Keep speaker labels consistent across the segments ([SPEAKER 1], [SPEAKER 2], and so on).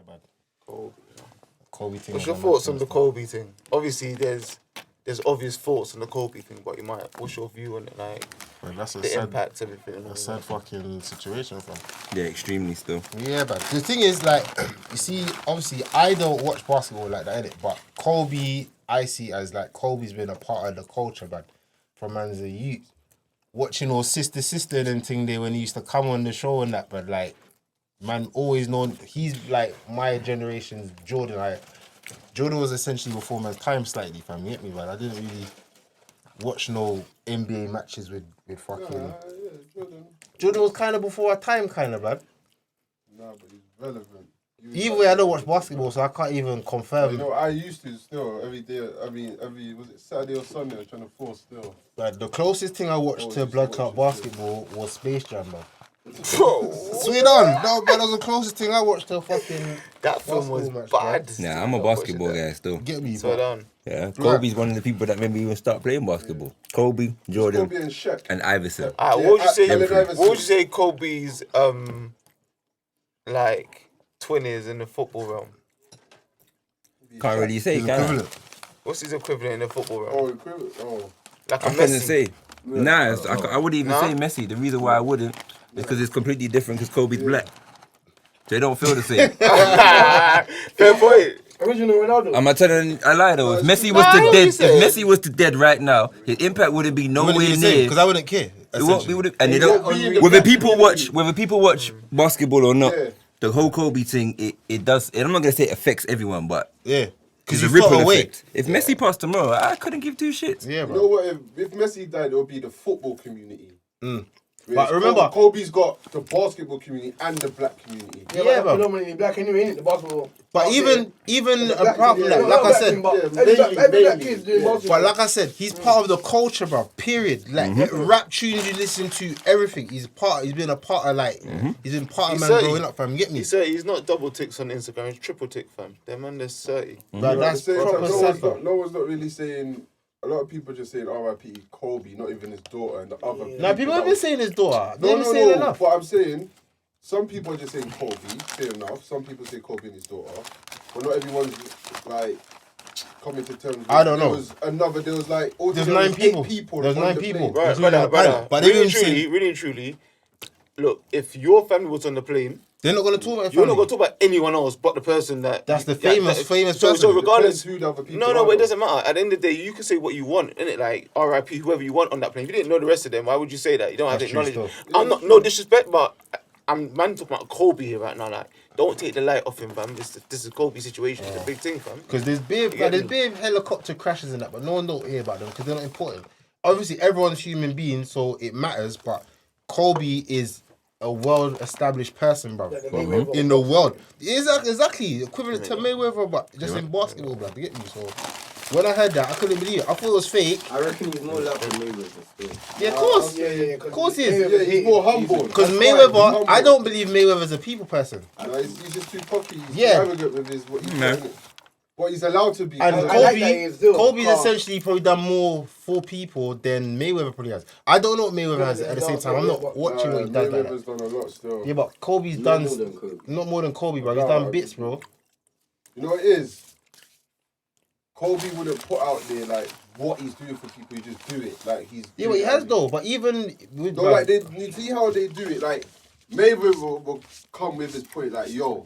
[SPEAKER 1] man.
[SPEAKER 2] Kobe thing.
[SPEAKER 3] What's your thoughts on the Kobe thing? Obviously, there's obvious thoughts on the Kobe thing, but what's your view on it? Like,
[SPEAKER 1] Man, that's
[SPEAKER 3] the impact, everything.
[SPEAKER 1] A sad fucking situation, fam.
[SPEAKER 4] Yeah, extremely still.
[SPEAKER 2] Yeah, but the thing is, like, you see, obviously, I don't watch basketball like that, innit? But Kobe, I see as like Kobe's been a part of the culture, man, from man's a youth. Watching all sister and thing there when he used to come on the show and that, but like, man, always known he's like my generation's Jordan. Jordan was essentially before man's time slightly, fam. You get me, man? I didn't really watch no NBA matches with fucking. Jordan was kind of before our time, kind of, man.
[SPEAKER 5] Nah, but he's relevant.
[SPEAKER 2] Either way, I don't watch basketball, so I can't even confirm.
[SPEAKER 5] You know, I used to still every day. I mean, was it Saturday or Sunday? I was trying to force still.
[SPEAKER 2] But the closest thing I watched to blood clot basketball was Space Jam, man. Sweet on, no, but that was the closest thing I watched to fucking.
[SPEAKER 3] That film was bad.
[SPEAKER 4] Nah, I'm a basketball guy still.
[SPEAKER 2] Get me,
[SPEAKER 3] So
[SPEAKER 2] bro.
[SPEAKER 3] done.
[SPEAKER 4] Yeah, Kobe's one of the people that made me even start playing basketball. Kobe, Jordan,
[SPEAKER 5] Kobe and Shaq.
[SPEAKER 4] and Iverson.
[SPEAKER 3] What would you say?
[SPEAKER 5] Allen Iverson.
[SPEAKER 3] What would you say Kobe's like twin is in the football realm?
[SPEAKER 4] Can't really say, can I?
[SPEAKER 3] What's his equivalent in the football realm?
[SPEAKER 5] Oh, equivalent. Oh.
[SPEAKER 3] Like a
[SPEAKER 4] I couldn't
[SPEAKER 3] Messi.
[SPEAKER 4] say. Nah, I wouldn't even
[SPEAKER 3] Nah?
[SPEAKER 4] say Messi. The reason why I wouldn't is because it's completely different because Kobe's black. They don't feel the same.
[SPEAKER 3] Fair point.
[SPEAKER 6] Original Ronaldo.
[SPEAKER 4] I'm not telling a lie though. If Messi was dead right now, his impact wouldn't be nowhere near.
[SPEAKER 2] Because I wouldn't care.
[SPEAKER 4] It won't be, and they don't. Whether people watch basketball or not, the whole Kobe thing, it does. And I'm not gonna say it affects everyone, but
[SPEAKER 2] Yeah.
[SPEAKER 4] there's a ripple effect. If Messi passed tomorrow, I couldn't give two shits.
[SPEAKER 2] Yeah,
[SPEAKER 5] You
[SPEAKER 2] bro.
[SPEAKER 5] know what? If Messi died, it would be the football community.
[SPEAKER 2] But remember,
[SPEAKER 5] Kobe's got the basketball community and the black community.
[SPEAKER 6] Yeah,
[SPEAKER 2] Yeah,
[SPEAKER 6] but
[SPEAKER 2] bro.
[SPEAKER 6] predominantly black anyway, ain't it? The basketball.
[SPEAKER 2] but even apart from that, like I said,
[SPEAKER 6] Every black kid's doing basketball.
[SPEAKER 2] but like I said, he's part of the culture, bro. Period. Like rap tunes you listen to, everything. He's been a part of like. He's been part of
[SPEAKER 3] He's
[SPEAKER 2] man
[SPEAKER 3] 30.
[SPEAKER 2] growing up, fam. Get me?
[SPEAKER 3] He's not double ticks on Instagram. He's triple tick, fam. Them man, there's 30.
[SPEAKER 2] But that's proper sad, bro.
[SPEAKER 5] No one's not really saying. A lot of people just saying R.I.P. Kobe, not even his daughter and the other.
[SPEAKER 2] Now people have been saying his daughter. They
[SPEAKER 5] No,
[SPEAKER 2] haven't saying enough.
[SPEAKER 5] But I'm saying, some people are just saying Kobe. Fair enough. Some people say Kobe and his daughter, but not everyone's like coming to terms.
[SPEAKER 2] I don't know.
[SPEAKER 5] There was like
[SPEAKER 2] There's
[SPEAKER 5] altogether
[SPEAKER 2] 9 people.
[SPEAKER 5] 8 people.
[SPEAKER 2] There's
[SPEAKER 5] on
[SPEAKER 2] 9
[SPEAKER 5] the
[SPEAKER 2] people.
[SPEAKER 5] plane.
[SPEAKER 3] Right,
[SPEAKER 2] Including the
[SPEAKER 3] brother.
[SPEAKER 2] pilot. But they
[SPEAKER 3] Really
[SPEAKER 2] didn't say
[SPEAKER 3] and truly, look, if your family was on the plane,
[SPEAKER 2] they're not gonna talk about.
[SPEAKER 3] you're not
[SPEAKER 2] family.
[SPEAKER 3] going to talk about anyone else but the person that...
[SPEAKER 2] That's the famous
[SPEAKER 3] So
[SPEAKER 2] person.
[SPEAKER 3] regardless...
[SPEAKER 5] Depends who the other people
[SPEAKER 3] No,
[SPEAKER 5] are,
[SPEAKER 3] but it
[SPEAKER 5] though.
[SPEAKER 3] doesn't matter. At the end of the day, you can say what you want, innit? Like, R.I.P. whoever you want on that plane. If you didn't know the rest of them, why would you say that? You don't have
[SPEAKER 2] That's
[SPEAKER 3] the
[SPEAKER 2] true
[SPEAKER 3] knowledge.
[SPEAKER 2] stuff.
[SPEAKER 3] I'm not... No disrespect, but I'm talking about Kobe here right now. Like, don't take the light off him, fam. This is Kobe's situation. It's a big thing, fam.
[SPEAKER 2] Because there's big helicopter crashes and that, but no one don't hear about them because they're not important. Obviously, everyone's human being, so it matters. But Kobe is a well-established person, bro, in the world. Exactly, equivalent to Mayweather, but just in basketball, bro. You get me? So when I heard that, I couldn't believe it. I thought it was fake.
[SPEAKER 7] I reckon he's more loved than Mayweather still.
[SPEAKER 2] Yeah, of course. Of course he is.
[SPEAKER 5] Yeah, he's more humble.
[SPEAKER 2] Because
[SPEAKER 5] That's
[SPEAKER 2] Mayweather,
[SPEAKER 5] why he's humble.
[SPEAKER 2] I don't believe Mayweather's a people person.
[SPEAKER 5] He's just too cocky. He's
[SPEAKER 2] Yeah.
[SPEAKER 5] too arrogant with his what he's doing. What he's allowed to be.
[SPEAKER 2] And
[SPEAKER 6] I like that he's still
[SPEAKER 2] Kobe's
[SPEAKER 6] calm.
[SPEAKER 2] essentially probably done more for people than Mayweather probably has. I don't know what Mayweather has at the same time. I'm not watching what he does like
[SPEAKER 5] Mayweather's
[SPEAKER 2] that.
[SPEAKER 5] done a lot still.
[SPEAKER 2] Yeah, but Kobe's
[SPEAKER 7] Not
[SPEAKER 2] done
[SPEAKER 7] more than Kobe.
[SPEAKER 2] not more than Kobe, bro. He's
[SPEAKER 5] No,
[SPEAKER 2] done
[SPEAKER 5] I-
[SPEAKER 2] bits, bro.
[SPEAKER 5] You know what it is? Kobe wouldn't put out there like what he's doing for people. He just do it like he's.
[SPEAKER 2] Yeah, but he has though. But even with
[SPEAKER 5] No, like you see how they do it. Like Mayweather will come with his point, like, "Yo,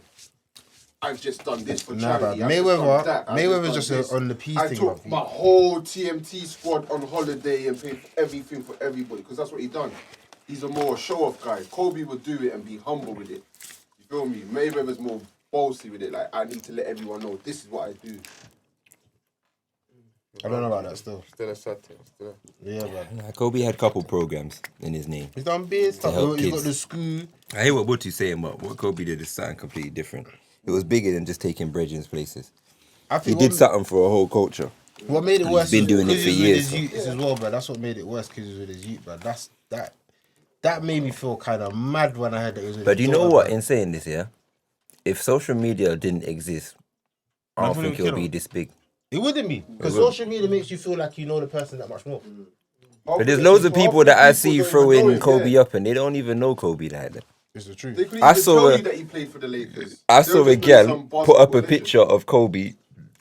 [SPEAKER 5] I've just done this for
[SPEAKER 2] nah, bro.
[SPEAKER 5] charity. I've just done that. I've
[SPEAKER 2] Mayweather's
[SPEAKER 5] done
[SPEAKER 2] just
[SPEAKER 5] this.
[SPEAKER 2] on the peace
[SPEAKER 5] I
[SPEAKER 2] thing,
[SPEAKER 5] took
[SPEAKER 2] bro.
[SPEAKER 5] my whole TMT squad on holiday and paid for everything for everybody because that's what he done. He's a more show-off guy. Kobe would do it and be humble with it. You feel me? Mayweather's more bossy with it. Like, I need to let everyone know this is what I do.
[SPEAKER 2] I don't know about that still.
[SPEAKER 3] Still a sad thing. Still.
[SPEAKER 2] Yeah, bro.
[SPEAKER 4] Nah, Kobe had a couple programs in his name.
[SPEAKER 2] He's done bits stuff.
[SPEAKER 4] help
[SPEAKER 2] He's got
[SPEAKER 4] kids.
[SPEAKER 2] the school.
[SPEAKER 4] I hear what Butu's saying, but what Kobe did is something completely different. It was bigger than just taking Bredgen's places.
[SPEAKER 2] I
[SPEAKER 4] He
[SPEAKER 2] think
[SPEAKER 4] did something for a whole culture.
[SPEAKER 2] What made it
[SPEAKER 4] And
[SPEAKER 2] worse?
[SPEAKER 4] he's been
[SPEAKER 2] is
[SPEAKER 4] doing it
[SPEAKER 2] because
[SPEAKER 4] for
[SPEAKER 2] he was with
[SPEAKER 4] years,
[SPEAKER 2] his youth as well, bro. That's what made it worse because he was with his youth, bro. That made me feel kind of mad when I heard that he was with
[SPEAKER 4] But
[SPEAKER 2] his
[SPEAKER 4] you know
[SPEAKER 2] daughter,
[SPEAKER 4] what?
[SPEAKER 2] bro.
[SPEAKER 4] In saying this, yeah, if social media didn't exist, I don't think it would be this big.
[SPEAKER 2] It wouldn't be because social media makes you feel like you know the person that much more.
[SPEAKER 4] But there's loads of people that I see throwing Kobe up and they don't even know Kobe like that.
[SPEAKER 2] It's the truth.
[SPEAKER 5] They couldn't
[SPEAKER 4] I
[SPEAKER 5] even
[SPEAKER 4] saw
[SPEAKER 5] tell
[SPEAKER 4] a-
[SPEAKER 5] you that he played for the Lakers.
[SPEAKER 4] I
[SPEAKER 5] They
[SPEAKER 4] saw
[SPEAKER 5] were
[SPEAKER 4] a
[SPEAKER 5] just doing
[SPEAKER 4] gal
[SPEAKER 5] some
[SPEAKER 4] put up
[SPEAKER 5] basketball
[SPEAKER 4] a
[SPEAKER 5] legend.
[SPEAKER 4] picture of Kobe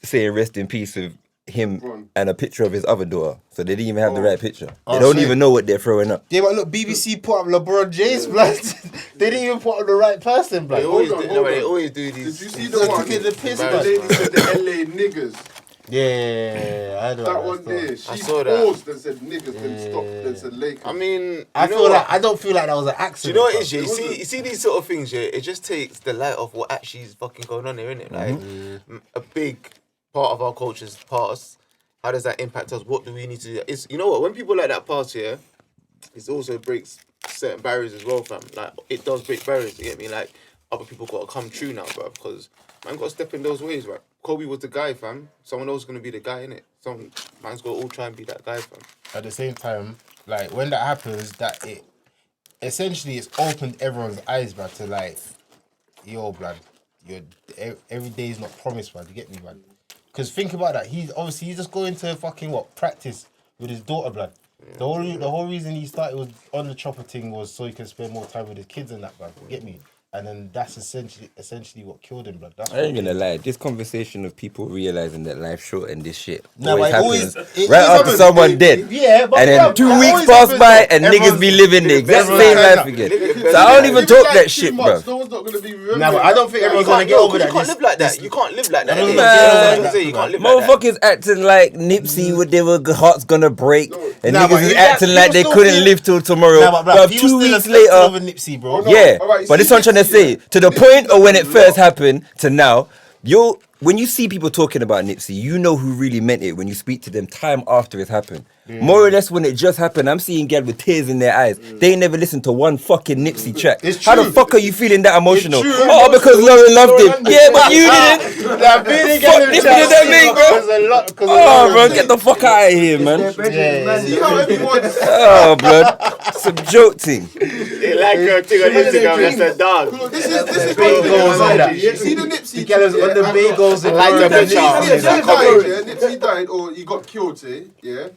[SPEAKER 4] saying rest in peace with him
[SPEAKER 5] LeBron.
[SPEAKER 4] and a picture of his other daughter. So they didn't even have the right picture. They
[SPEAKER 2] Oh,
[SPEAKER 4] don't
[SPEAKER 2] shit.
[SPEAKER 4] even know what they're throwing up.
[SPEAKER 2] Yeah, but look, BBC put up LeBron James, blood. They didn't even put up the right person, blood.
[SPEAKER 3] They always
[SPEAKER 5] Hold
[SPEAKER 3] do.
[SPEAKER 5] on,
[SPEAKER 3] No,
[SPEAKER 5] hold
[SPEAKER 3] they
[SPEAKER 5] on.
[SPEAKER 3] always do these.
[SPEAKER 5] Did you see
[SPEAKER 2] Look,
[SPEAKER 5] the one?
[SPEAKER 2] look at the piss,
[SPEAKER 5] The
[SPEAKER 2] blood.
[SPEAKER 5] lady said the LA niggas.
[SPEAKER 2] Yeah, I know
[SPEAKER 5] That one there.
[SPEAKER 3] I
[SPEAKER 5] She
[SPEAKER 3] saw that.
[SPEAKER 5] paused and said niggas, then stopped, then said Lakers.
[SPEAKER 3] I mean,
[SPEAKER 2] I
[SPEAKER 3] you know
[SPEAKER 2] feel
[SPEAKER 3] what?
[SPEAKER 2] like I don't feel like that was an
[SPEAKER 3] Do
[SPEAKER 2] accident.
[SPEAKER 3] you know what it is,
[SPEAKER 2] bro.
[SPEAKER 3] yeah? You see these sort of things, yeah? It just takes the light off what actually is fucking going on here, innit? Like, a big part of our culture's past. How does that impact us? What do we need to do? It's, you know what? When people like that pass, yeah, it also breaks certain barriers as well, fam. Like, it does break barriers, you get me? Like, other people got to come true now, bro, because man got to step in those ways, right? Kobe was the guy, fam. Someone else is going to be the guy, innit? Some man's got to all try and be that guy, fam.
[SPEAKER 2] At the same time, like when that happens, that it essentially it's opened everyone's eyes, man, to like, yo, blood, every day is not promised, man. You get me, man? Because think about that. He's just going to fucking practice with his daughter, blood. The whole reason he started was on the chopper thing was so he can spend more time with his kids and that, blood. You get me? And then that's essentially what killed him, blood. That's
[SPEAKER 4] I ain't gonna lie, this conversation of people realizing that life's short and this shit
[SPEAKER 2] No,
[SPEAKER 4] always
[SPEAKER 2] but
[SPEAKER 4] happens right after
[SPEAKER 2] happens.
[SPEAKER 4] someone dead.
[SPEAKER 2] Yeah, but
[SPEAKER 4] And then
[SPEAKER 2] bro,
[SPEAKER 4] 2
[SPEAKER 2] that
[SPEAKER 4] weeks
[SPEAKER 2] always
[SPEAKER 4] pass
[SPEAKER 2] happens,
[SPEAKER 4] by
[SPEAKER 2] though.
[SPEAKER 4] and niggas be living the exact
[SPEAKER 2] everyone's
[SPEAKER 4] same
[SPEAKER 2] like
[SPEAKER 4] life
[SPEAKER 2] that.
[SPEAKER 4] again. So I don't even
[SPEAKER 5] If
[SPEAKER 4] talk
[SPEAKER 5] it's
[SPEAKER 4] that
[SPEAKER 5] like
[SPEAKER 4] shit,
[SPEAKER 5] 2
[SPEAKER 4] bro.
[SPEAKER 5] months, no one's not gonna be remembering.
[SPEAKER 2] Nah, but I don't think everyone's gonna get over that.
[SPEAKER 3] You can't live like that. You can't live like that.
[SPEAKER 2] No,
[SPEAKER 3] innit?
[SPEAKER 2] no,
[SPEAKER 3] You know what I'm
[SPEAKER 2] no,
[SPEAKER 3] saying? You can't live like that.
[SPEAKER 4] Motherfuckers acting like Nipsey with their heart's gonna break, and
[SPEAKER 2] Nah, but
[SPEAKER 4] niggas is
[SPEAKER 2] he-
[SPEAKER 4] acting
[SPEAKER 2] he
[SPEAKER 4] like
[SPEAKER 2] was
[SPEAKER 4] they
[SPEAKER 2] still
[SPEAKER 4] couldn't
[SPEAKER 2] feeling-
[SPEAKER 4] live till tomorrow.
[SPEAKER 2] Nah, but
[SPEAKER 4] But
[SPEAKER 2] he was
[SPEAKER 4] 2
[SPEAKER 2] still
[SPEAKER 4] weeks
[SPEAKER 2] affected
[SPEAKER 4] later,
[SPEAKER 2] over Nipsey, bro.
[SPEAKER 5] no,
[SPEAKER 4] yeah.
[SPEAKER 5] alright,
[SPEAKER 4] But this
[SPEAKER 5] see,
[SPEAKER 4] what I'm trying to say.
[SPEAKER 5] Nipsey,
[SPEAKER 4] To the
[SPEAKER 5] Nipsey
[SPEAKER 4] point of when
[SPEAKER 5] does
[SPEAKER 4] it
[SPEAKER 5] a
[SPEAKER 4] first
[SPEAKER 5] lot.
[SPEAKER 4] happened to now, when you see people talking about Nipsey, you know who really meant it when you speak to them time after it happened. More or less when it just happened, I'm seeing girls with tears in their eyes. They ain't never listened to one fucking Nipsey track.
[SPEAKER 2] It's
[SPEAKER 4] How the
[SPEAKER 2] true.
[SPEAKER 4] fuck are you feeling that emotional?
[SPEAKER 2] true.
[SPEAKER 4] Oh, because Lauren loved him. Yeah, but you didn't.
[SPEAKER 2] That being
[SPEAKER 4] Fuck Nipsey did that make, bro?
[SPEAKER 2] There's a lot.
[SPEAKER 4] Oh, bro, get the fuck out of here, man.
[SPEAKER 5] See how everyone's.
[SPEAKER 4] Oh, blood. It's a joke thing.
[SPEAKER 3] They like a thing on Instagram that's a dog.
[SPEAKER 5] Look, this is
[SPEAKER 2] Bagels and that.
[SPEAKER 5] You see the Nipsey.
[SPEAKER 2] The girls on the bagels and
[SPEAKER 3] I like the picture.
[SPEAKER 5] Nipsey died or he got killed, say, yeah.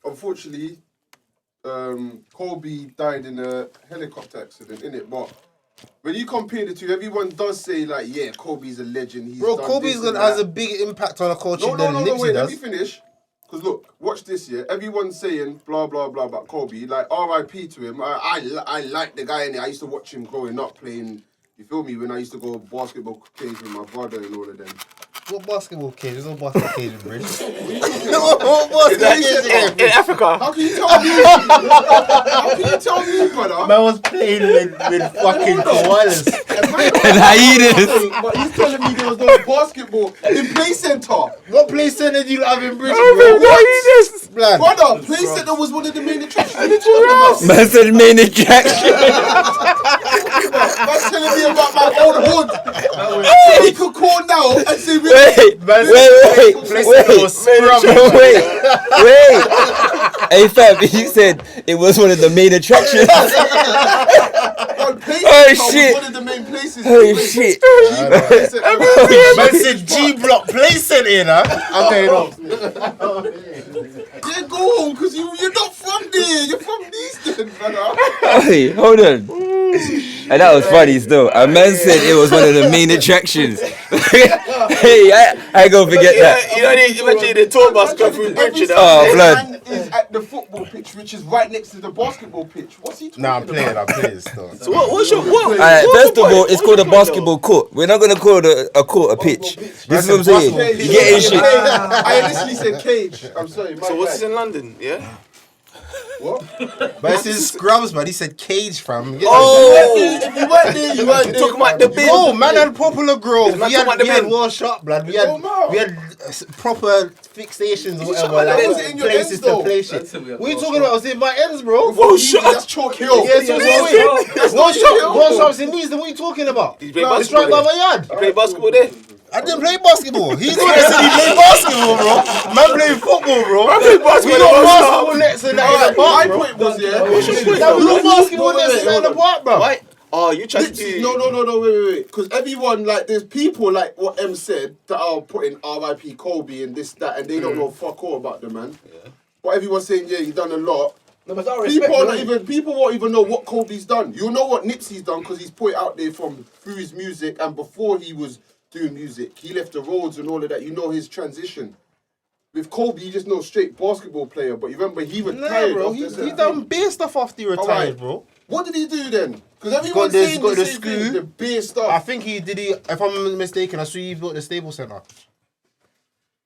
[SPEAKER 5] Unfortunately, Kobe died in a helicopter accident, innit? But when you compare the two, everyone does say like, yeah, Kobe's a legend. He's
[SPEAKER 2] Bro,
[SPEAKER 5] done
[SPEAKER 2] Kobe's
[SPEAKER 5] this and
[SPEAKER 2] has a
[SPEAKER 5] that.
[SPEAKER 2] big impact on the culture
[SPEAKER 5] No,
[SPEAKER 2] than Nipsey
[SPEAKER 5] wait, let
[SPEAKER 2] does.
[SPEAKER 5] me finish. Because look, watch this, yeah. Everyone's saying blah, blah, blah about Kobe. Like, RIP to him. I like the guy, innit? I used to watch him growing up playing, you feel me, when I used to go basketball cage with my brother and all of them.
[SPEAKER 2] What basketball cage? There's no basketball cage in Bridge. What basketball cage?
[SPEAKER 3] In Africa.
[SPEAKER 5] How can you tell me? How can you tell me, brother?
[SPEAKER 2] Man was playing with fucking koalas.
[SPEAKER 4] And hyenas.
[SPEAKER 5] But he's telling me there was no basketball in Play Center.
[SPEAKER 2] What place center do you have in Bridge,
[SPEAKER 3] Oh,
[SPEAKER 2] bro?
[SPEAKER 3] hyenas.
[SPEAKER 2] Blood.
[SPEAKER 5] Brother, Play Center was one of the main attractions.
[SPEAKER 4] Man said main attraction.
[SPEAKER 5] Man's telling me about my old hood. He could call now and say,
[SPEAKER 4] Wait. Hey fam, he said it was one of the main attractions.
[SPEAKER 5] Oh
[SPEAKER 4] shit.
[SPEAKER 5] One of the main places.
[SPEAKER 4] Oh shit.
[SPEAKER 2] Man said G Block Place Center, you know? I'm going off.
[SPEAKER 5] Yeah, go home, because you're not from there. You're from Eastern, brother.
[SPEAKER 4] Hey, hold on. And that was funny still. A man said it was one of the main attractions. Hey, I ain't gonna forget that.
[SPEAKER 3] You know, imagine the tour bus go through Bridge, you know?
[SPEAKER 4] Oh, blood.
[SPEAKER 5] Man is at the football pitch, which is right next to the basketball pitch. What's he talking
[SPEAKER 2] Nah, I'm
[SPEAKER 5] about?
[SPEAKER 2] playing still.
[SPEAKER 3] So what's your what?
[SPEAKER 4] Alright,
[SPEAKER 3] what's
[SPEAKER 4] first
[SPEAKER 3] the
[SPEAKER 4] of all,
[SPEAKER 3] point?
[SPEAKER 4] it's called a basketball court. We're not gonna call it a court a pitch. This is what I'm saying.
[SPEAKER 5] Cage.
[SPEAKER 4] You getting shit.
[SPEAKER 5] I initially said cage. I'm sorry.
[SPEAKER 3] So what's this in London? Yeah.
[SPEAKER 5] What?
[SPEAKER 2] But it's his scrubs, man. He said cage, fam.
[SPEAKER 3] Oh,
[SPEAKER 5] If you weren't there, you weren't there.
[SPEAKER 3] talking about the bin.
[SPEAKER 2] Oh, man had Popular Grove.
[SPEAKER 3] Man
[SPEAKER 2] We had,
[SPEAKER 3] talking about the
[SPEAKER 2] we had
[SPEAKER 3] bin.
[SPEAKER 2] World Shop, blood. We
[SPEAKER 5] Don't matter.
[SPEAKER 2] had proper fixations or whatever.
[SPEAKER 5] shut my
[SPEAKER 2] Like,
[SPEAKER 5] ends in your
[SPEAKER 2] places
[SPEAKER 5] ends,
[SPEAKER 2] to
[SPEAKER 5] though.
[SPEAKER 2] play shit. What are you talking about? I was in my ends, bro.
[SPEAKER 3] Whoa, shut
[SPEAKER 5] That's Chalk Hill.
[SPEAKER 2] Yeah, so World Shop's in these. What are you talking about?
[SPEAKER 3] Did you play
[SPEAKER 2] It's right
[SPEAKER 3] basketball
[SPEAKER 2] by
[SPEAKER 3] there?
[SPEAKER 2] my yard.
[SPEAKER 3] You play basketball there?
[SPEAKER 2] I didn't play basketball. He's the one that said he played basketball, bro. Man playing football, bro.
[SPEAKER 3] I played basketball
[SPEAKER 2] We
[SPEAKER 3] in
[SPEAKER 2] got
[SPEAKER 3] the
[SPEAKER 2] basketball nets and that in the
[SPEAKER 5] My
[SPEAKER 2] park, bro.
[SPEAKER 5] point was, yeah.
[SPEAKER 2] Now we got basketball nets in the park, bro.
[SPEAKER 3] Why? Oh, you tried to do...
[SPEAKER 5] No, wait. Because everyone, like, there's people, like what M said, that are putting RIP Kobe and this, that, and they don't know fuck all about the man. Yeah. But everyone's saying, yeah, he done a lot.
[SPEAKER 6] No, but I respect
[SPEAKER 5] People won't even know what Kobe's done. You'll know what Nipsey's done because he's put it out there from through his music, and before he was doing music, he left the roads and all of that. You know his transition. With Kobe, you just know straight basketball player, but you remember he retired.
[SPEAKER 2] bro. He done bare stuff after he retired, bro.
[SPEAKER 5] What did he do then? Because everyone's saying
[SPEAKER 2] got
[SPEAKER 5] the
[SPEAKER 2] the
[SPEAKER 5] same
[SPEAKER 2] screw.
[SPEAKER 5] thing, the bare stuff.
[SPEAKER 2] I think he did. If I'm mistaken, I saw he built the Staples Center.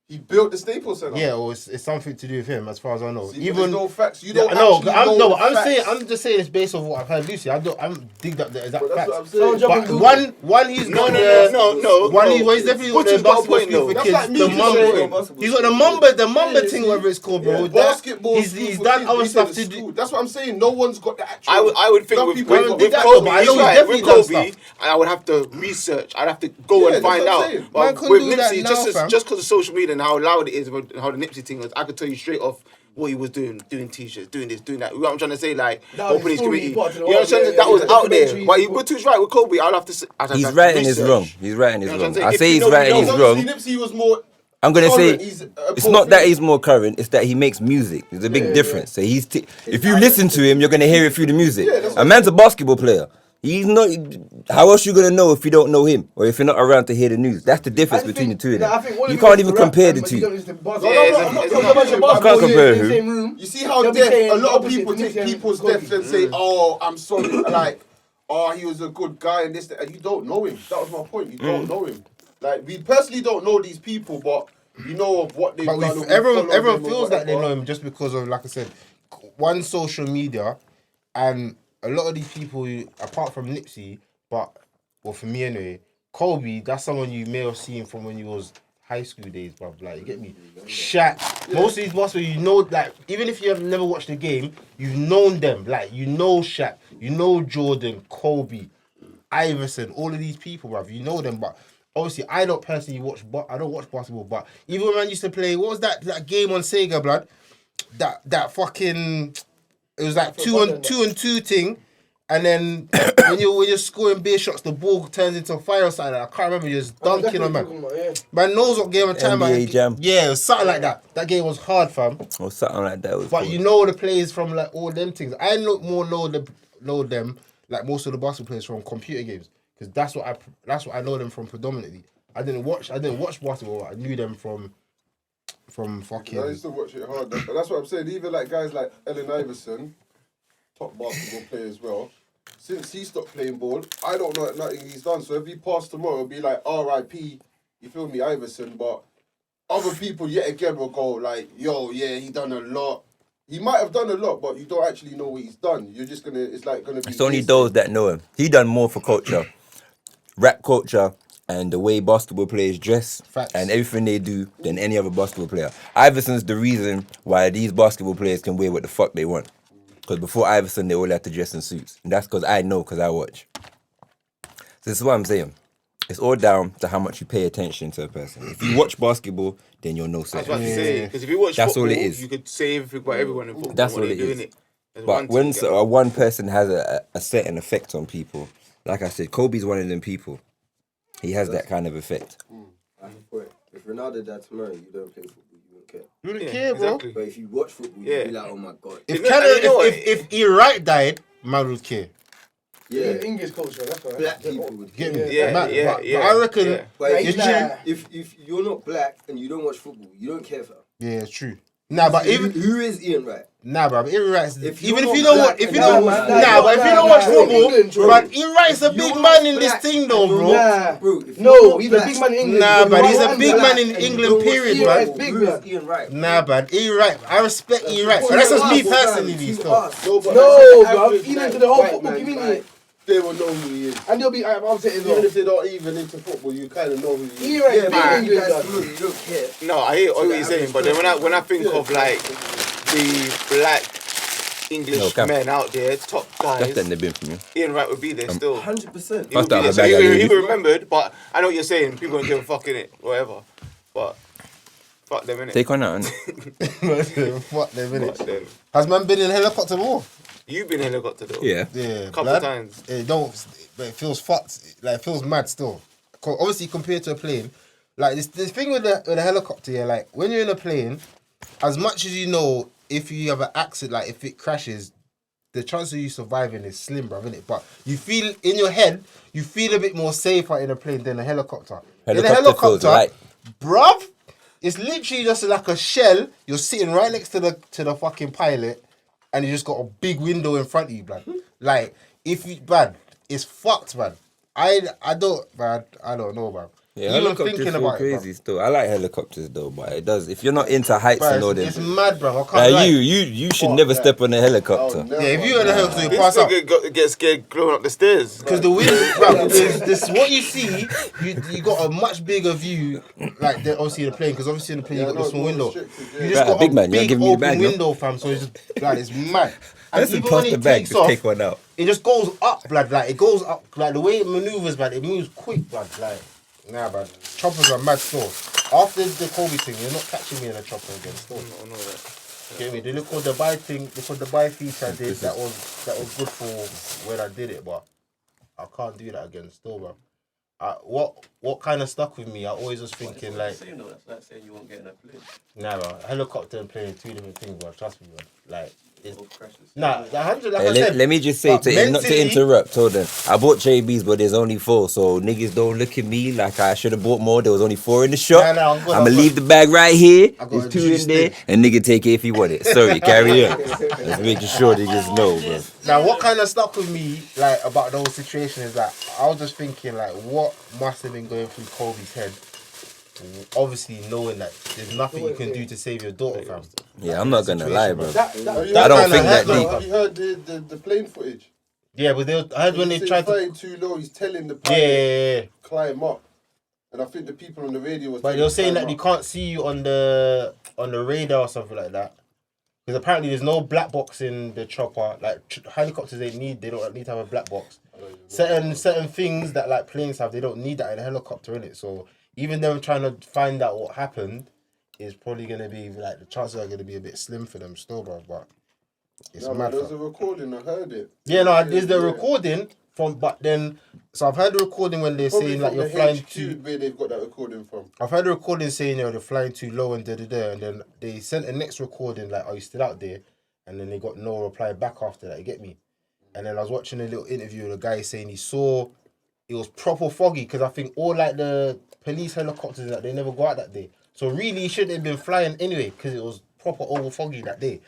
[SPEAKER 5] He built the Staples Center.
[SPEAKER 2] Yeah, or it's something to do with him, as far as I know.
[SPEAKER 5] See, even no facts. You don't.
[SPEAKER 2] I'm just saying it's based on what I've heard. Lucy, I'm digged up the exact facts. But one, he's got he's definitely got the basketball school for kids. He's got the Mamba thing, whatever it's called, bro.
[SPEAKER 5] Basketball.
[SPEAKER 2] He's done other stuff to do.
[SPEAKER 5] That's what I'm saying. No one's got the actual.
[SPEAKER 3] I would think with Kobe, with Kobe, I would have to research. I'd have to go and find out. But with Nipsey, just because of social media and how loud it is, how the Nipsey thing was, I could tell you straight off what he was doing t-shirts, doing this, doing that. You know what I'm trying to say? Like, opening his committee. You know what I'm saying? That was out there. But Butu's right with Kobe. I'll have to.
[SPEAKER 4] He's right and he's wrong. He's right and he's wrong. I say he's right and he's wrong.
[SPEAKER 5] Nipsey was more.
[SPEAKER 4] I'm gonna say it's not that he's more current. It's that he makes music. There's a big difference. So if you listen to him, you're gonna hear it through the music. A man's a basketball player. He's not. How else you gonna know if you don't know him or if you're not around to hear the news? That's the difference between the two of them. You can't even compare the two. You can't compare who.
[SPEAKER 5] You see how a lot of people take people's deaths and say, "Oh, I'm sorry," like, "Oh, he was a good guy," and this, and you don't know him. That was my point. You don't know him. Like, we personally don't know these people, but you know of what they've done.
[SPEAKER 2] Everyone feels like they know him just because of, like I said, one, social media, and a lot of these people, apart from Nipsey, well, for me anyway, Kobe, that's someone you may have seen from when you was high school days, bruv. Like, you get me? Shaq. Most of these basketball, you know, like, even if you have never watched the game, you've known them. Like, you know Shaq, you know Jordan, Kobe, Iverson, all of these people, bruv. You know them, but obviously, I don't personally watch basketball, but even when I used to play, what was that game on Sega, blood? That fucking, it was like two and two thing, and then when you're scoring beer shots, the ball turns into fire or something. I can't remember, you're just dunking on man. Man knows what game of time.
[SPEAKER 4] NBA Jam.
[SPEAKER 2] Yeah, it was something like that. That game was hard, fam.
[SPEAKER 4] Or something like that.
[SPEAKER 2] But you know the players from like all them things. I know them like most of the basketball players from computer games. Because that's what I know them from predominantly. I didn't watch basketball. I knew them from fucking.
[SPEAKER 5] I used to watch it hard, but that's what I'm saying. Even like guys like Allen Iverson, top basketball player as well. Since he stopped playing ball, I don't know nothing he's done. So if he passed tomorrow, it'll be like R.I.P. You feel me, Iverson? But other people yet again will go like, yo, yeah, he done a lot. He might have done a lot, but you don't actually know what he's done. You're just gonna. It's like gonna be.
[SPEAKER 4] It's only those that know him. He done more for culture. Rap culture and the way basketball players dress and everything they do than any other basketball player. Iverson's the reason why these basketball players can wear what the fuck they want. Because before Iverson, they all had to dress in suits. And that's because I know, because I watch. So this is what I'm saying. It's all down to how much you pay attention to a person. If you watch basketball, then you'll know something.
[SPEAKER 3] That's what I'm saying. Because if you watch
[SPEAKER 4] that's
[SPEAKER 3] football,
[SPEAKER 4] all it is.
[SPEAKER 3] You could say everything about everyone in football.
[SPEAKER 4] That's all it is. But when one person has a certain effect on people, like I said, Kobe's one of them people. He has that kind of effect.
[SPEAKER 7] If Ronaldo died tomorrow, you don't play football, you won't care.
[SPEAKER 2] You wouldn't care, bro.
[SPEAKER 7] But if you watch football, you'll be like, oh my god.
[SPEAKER 2] If Iraq died, man would care.
[SPEAKER 6] Yeah, English culture, that's right.
[SPEAKER 7] Black people would
[SPEAKER 2] Get
[SPEAKER 7] care.
[SPEAKER 2] me? But I reckon.
[SPEAKER 7] But
[SPEAKER 6] Yeah.
[SPEAKER 7] if you're not black and you don't watch football, you don't care for.
[SPEAKER 2] Yeah, it's true. Nah, but even
[SPEAKER 7] who is Ian Wright?
[SPEAKER 2] Nah, bro, Ian Wright's
[SPEAKER 7] If
[SPEAKER 2] even
[SPEAKER 7] you're
[SPEAKER 2] if you
[SPEAKER 7] not
[SPEAKER 2] don't watch,
[SPEAKER 7] black
[SPEAKER 2] if you
[SPEAKER 7] and
[SPEAKER 2] don't,
[SPEAKER 7] you
[SPEAKER 2] nah,
[SPEAKER 7] don't
[SPEAKER 2] but if you don't watch football, but Ian Wright's a big man in this thing, though, bro.
[SPEAKER 6] Nah,
[SPEAKER 7] Bro,
[SPEAKER 6] no, he's a big man in England.
[SPEAKER 2] Nah, but he's a
[SPEAKER 6] One
[SPEAKER 2] big
[SPEAKER 6] black
[SPEAKER 2] man in
[SPEAKER 6] and
[SPEAKER 2] England, period,
[SPEAKER 6] Ian Wright's
[SPEAKER 2] man.
[SPEAKER 6] big,
[SPEAKER 7] Who
[SPEAKER 6] man.
[SPEAKER 7] is Ian Wright?
[SPEAKER 2] Nah, man, Ian Wright. I respect Ian Wright. But that's just me personally, though.
[SPEAKER 6] No, bro, even to the whole football community.
[SPEAKER 5] They will know who he is.
[SPEAKER 6] And they'll be, I'm saying as well.
[SPEAKER 5] Even if they're not even into football, you kind of know who he is.
[SPEAKER 6] Ian Wright's
[SPEAKER 7] Yeah,
[SPEAKER 6] big
[SPEAKER 7] but
[SPEAKER 6] in
[SPEAKER 7] you guys
[SPEAKER 6] England.
[SPEAKER 7] you don't care.
[SPEAKER 3] No, I hear what you're saying, but then when I think of like the black English men out there, top guys,
[SPEAKER 4] That's then they've been from you.
[SPEAKER 3] Ian Wright would be there still.
[SPEAKER 7] 100%.
[SPEAKER 3] He would be there. So he would remembered, but I know what you're saying. People don't give a fuck in it, whatever. But fuck them, innit?
[SPEAKER 4] Take on that, innit?
[SPEAKER 2] Fuck them,
[SPEAKER 3] Fuck
[SPEAKER 2] innit?
[SPEAKER 3] them.
[SPEAKER 2] Has man been in helicopter war?
[SPEAKER 3] You've been in helicopter though.
[SPEAKER 4] Yeah.
[SPEAKER 2] Yeah,
[SPEAKER 3] Couple times.
[SPEAKER 2] It don't, but it feels fucked. Like, it feels mad still. Obviously, compared to a plane, like this thing with the helicopter, yeah, like when you're in a plane, as much as you know, if you have an accident, like if it crashes, the chance of you surviving is slim, bruv, innit? But you feel in your head, you feel a bit more safer in a plane than a helicopter. In a
[SPEAKER 4] Helicopter feels light.
[SPEAKER 2] bruv, it's literally just like a shell. You're sitting right next to the fucking pilot, and you just got a big window in front of you, blood. Like if you, man, it's fucked, man. I don't know, man.
[SPEAKER 4] Yeah,
[SPEAKER 2] Even
[SPEAKER 4] helicopters
[SPEAKER 2] thinking
[SPEAKER 4] feel
[SPEAKER 2] about
[SPEAKER 4] crazy
[SPEAKER 2] it,
[SPEAKER 4] still. I like helicopters though, but it does. If you're not into heights and all
[SPEAKER 2] bruv,
[SPEAKER 4] them,
[SPEAKER 2] it's mad, bruv. I can't
[SPEAKER 4] like
[SPEAKER 2] lie.
[SPEAKER 4] you should never step on a helicopter.
[SPEAKER 2] Yeah, if you in a helicopter, you
[SPEAKER 3] This
[SPEAKER 2] pass out.
[SPEAKER 3] nigga get scared going up the stairs.
[SPEAKER 2] Because the wind, bruv, this what you see, you got a much bigger view, like obviously in the plane, because obviously in the plane you got the small window. You just
[SPEAKER 4] Right,
[SPEAKER 2] got
[SPEAKER 4] big
[SPEAKER 2] a
[SPEAKER 4] man, you're
[SPEAKER 2] big
[SPEAKER 4] giving me the
[SPEAKER 2] open
[SPEAKER 4] bag, no?
[SPEAKER 2] window, fam. So it's just, like, it's mad. And
[SPEAKER 4] Let's
[SPEAKER 2] even
[SPEAKER 4] pass
[SPEAKER 2] when
[SPEAKER 4] the
[SPEAKER 2] it
[SPEAKER 4] bag,
[SPEAKER 2] takes
[SPEAKER 4] just
[SPEAKER 2] off,
[SPEAKER 4] take one out.
[SPEAKER 2] it just goes up, blood. Like it goes up, like the way it maneuvers, man. It moves quick, blood. Like nah, man. Choppers are mad still. After the Kobe thing, you're not catching me in a chopper again. Still.
[SPEAKER 3] I know that.
[SPEAKER 2] Get me? The little Dubai thing, the Dubai feature I did, that was good for when I did it, but I can't do that again. Still, bro. What kind of stuck with me? I always was thinking like,
[SPEAKER 7] Same though, that's like saying you won't get in a plane.
[SPEAKER 2] nah, bro. Helicopter and plane, two different things, bro. Trust me, bro. Like, it's,
[SPEAKER 7] Or crashes.
[SPEAKER 2] nah, 100. Like
[SPEAKER 4] Hey,
[SPEAKER 2] I said,
[SPEAKER 4] let me just say,
[SPEAKER 2] but
[SPEAKER 4] not to
[SPEAKER 2] mentally-
[SPEAKER 4] interrupt, hold on. I bought JBs, but there's only 4, so niggas don't look at me like I should have bought more. There was only 4 in the shop.
[SPEAKER 2] Nah, I'm good,
[SPEAKER 4] I'ma
[SPEAKER 2] I'm good.
[SPEAKER 4] leave the bag right here.
[SPEAKER 2] I got
[SPEAKER 4] There's
[SPEAKER 2] a
[SPEAKER 4] 2
[SPEAKER 2] juice
[SPEAKER 4] in there,
[SPEAKER 2] thing.
[SPEAKER 4] and nigga take it if he want it. Sorry, carry on. Just making sure niggas know, bro.
[SPEAKER 2] Now, what kind of stuck with me, like, about the whole situation is that I was just thinking, like, what must have been going through Kobe's head? Obviously, knowing that there's nothing you can do to save your daughter, fam.
[SPEAKER 4] Yeah, I'm not gonna lie, bro.
[SPEAKER 5] Have you
[SPEAKER 4] I
[SPEAKER 5] heard
[SPEAKER 4] don't
[SPEAKER 2] kinda
[SPEAKER 4] think that
[SPEAKER 2] hurt,
[SPEAKER 4] deep.
[SPEAKER 5] Have you heard the plane footage?
[SPEAKER 2] Yeah, but I heard when they
[SPEAKER 5] He's
[SPEAKER 2] tried to.
[SPEAKER 5] flying too low, he's telling the pilot
[SPEAKER 2] Yeah.
[SPEAKER 5] climb up. And I think the people on the radio was
[SPEAKER 2] But
[SPEAKER 5] telling
[SPEAKER 2] they're
[SPEAKER 5] him
[SPEAKER 2] saying
[SPEAKER 5] climb
[SPEAKER 2] that you
[SPEAKER 5] up.
[SPEAKER 2] can't see you on the radar or something like that. Because apparently there's no black box in the chopper. Like helicopters, they don't need to have a black box. Certain things that like planes have, they don't need that in a helicopter, in it. So even them trying to find out what happened is probably gonna be like the chances are gonna be a bit slim for them still, bro. But it's
[SPEAKER 5] No,
[SPEAKER 2] mad.
[SPEAKER 5] but there was
[SPEAKER 2] fam.
[SPEAKER 5] a recording, I heard it.
[SPEAKER 2] Yeah, no, there's the
[SPEAKER 5] Yeah.
[SPEAKER 2] recording from, but then so I've heard the recording when they're
[SPEAKER 5] Probably
[SPEAKER 2] saying like
[SPEAKER 5] from
[SPEAKER 2] you're
[SPEAKER 5] the
[SPEAKER 2] flying
[SPEAKER 5] HQ
[SPEAKER 2] too.
[SPEAKER 5] where they've got that recording from.
[SPEAKER 2] I've heard a recording saying you're flying too low and da-da-da, and then they sent a next recording like, are you still out there? And then they got no reply back after that, you get me? And then I was watching a little interview with a guy saying he saw it was proper foggy because I think all like the police helicopters that they never go out that day. So really he shouldn't have been flying anyway because it was proper over foggy that day.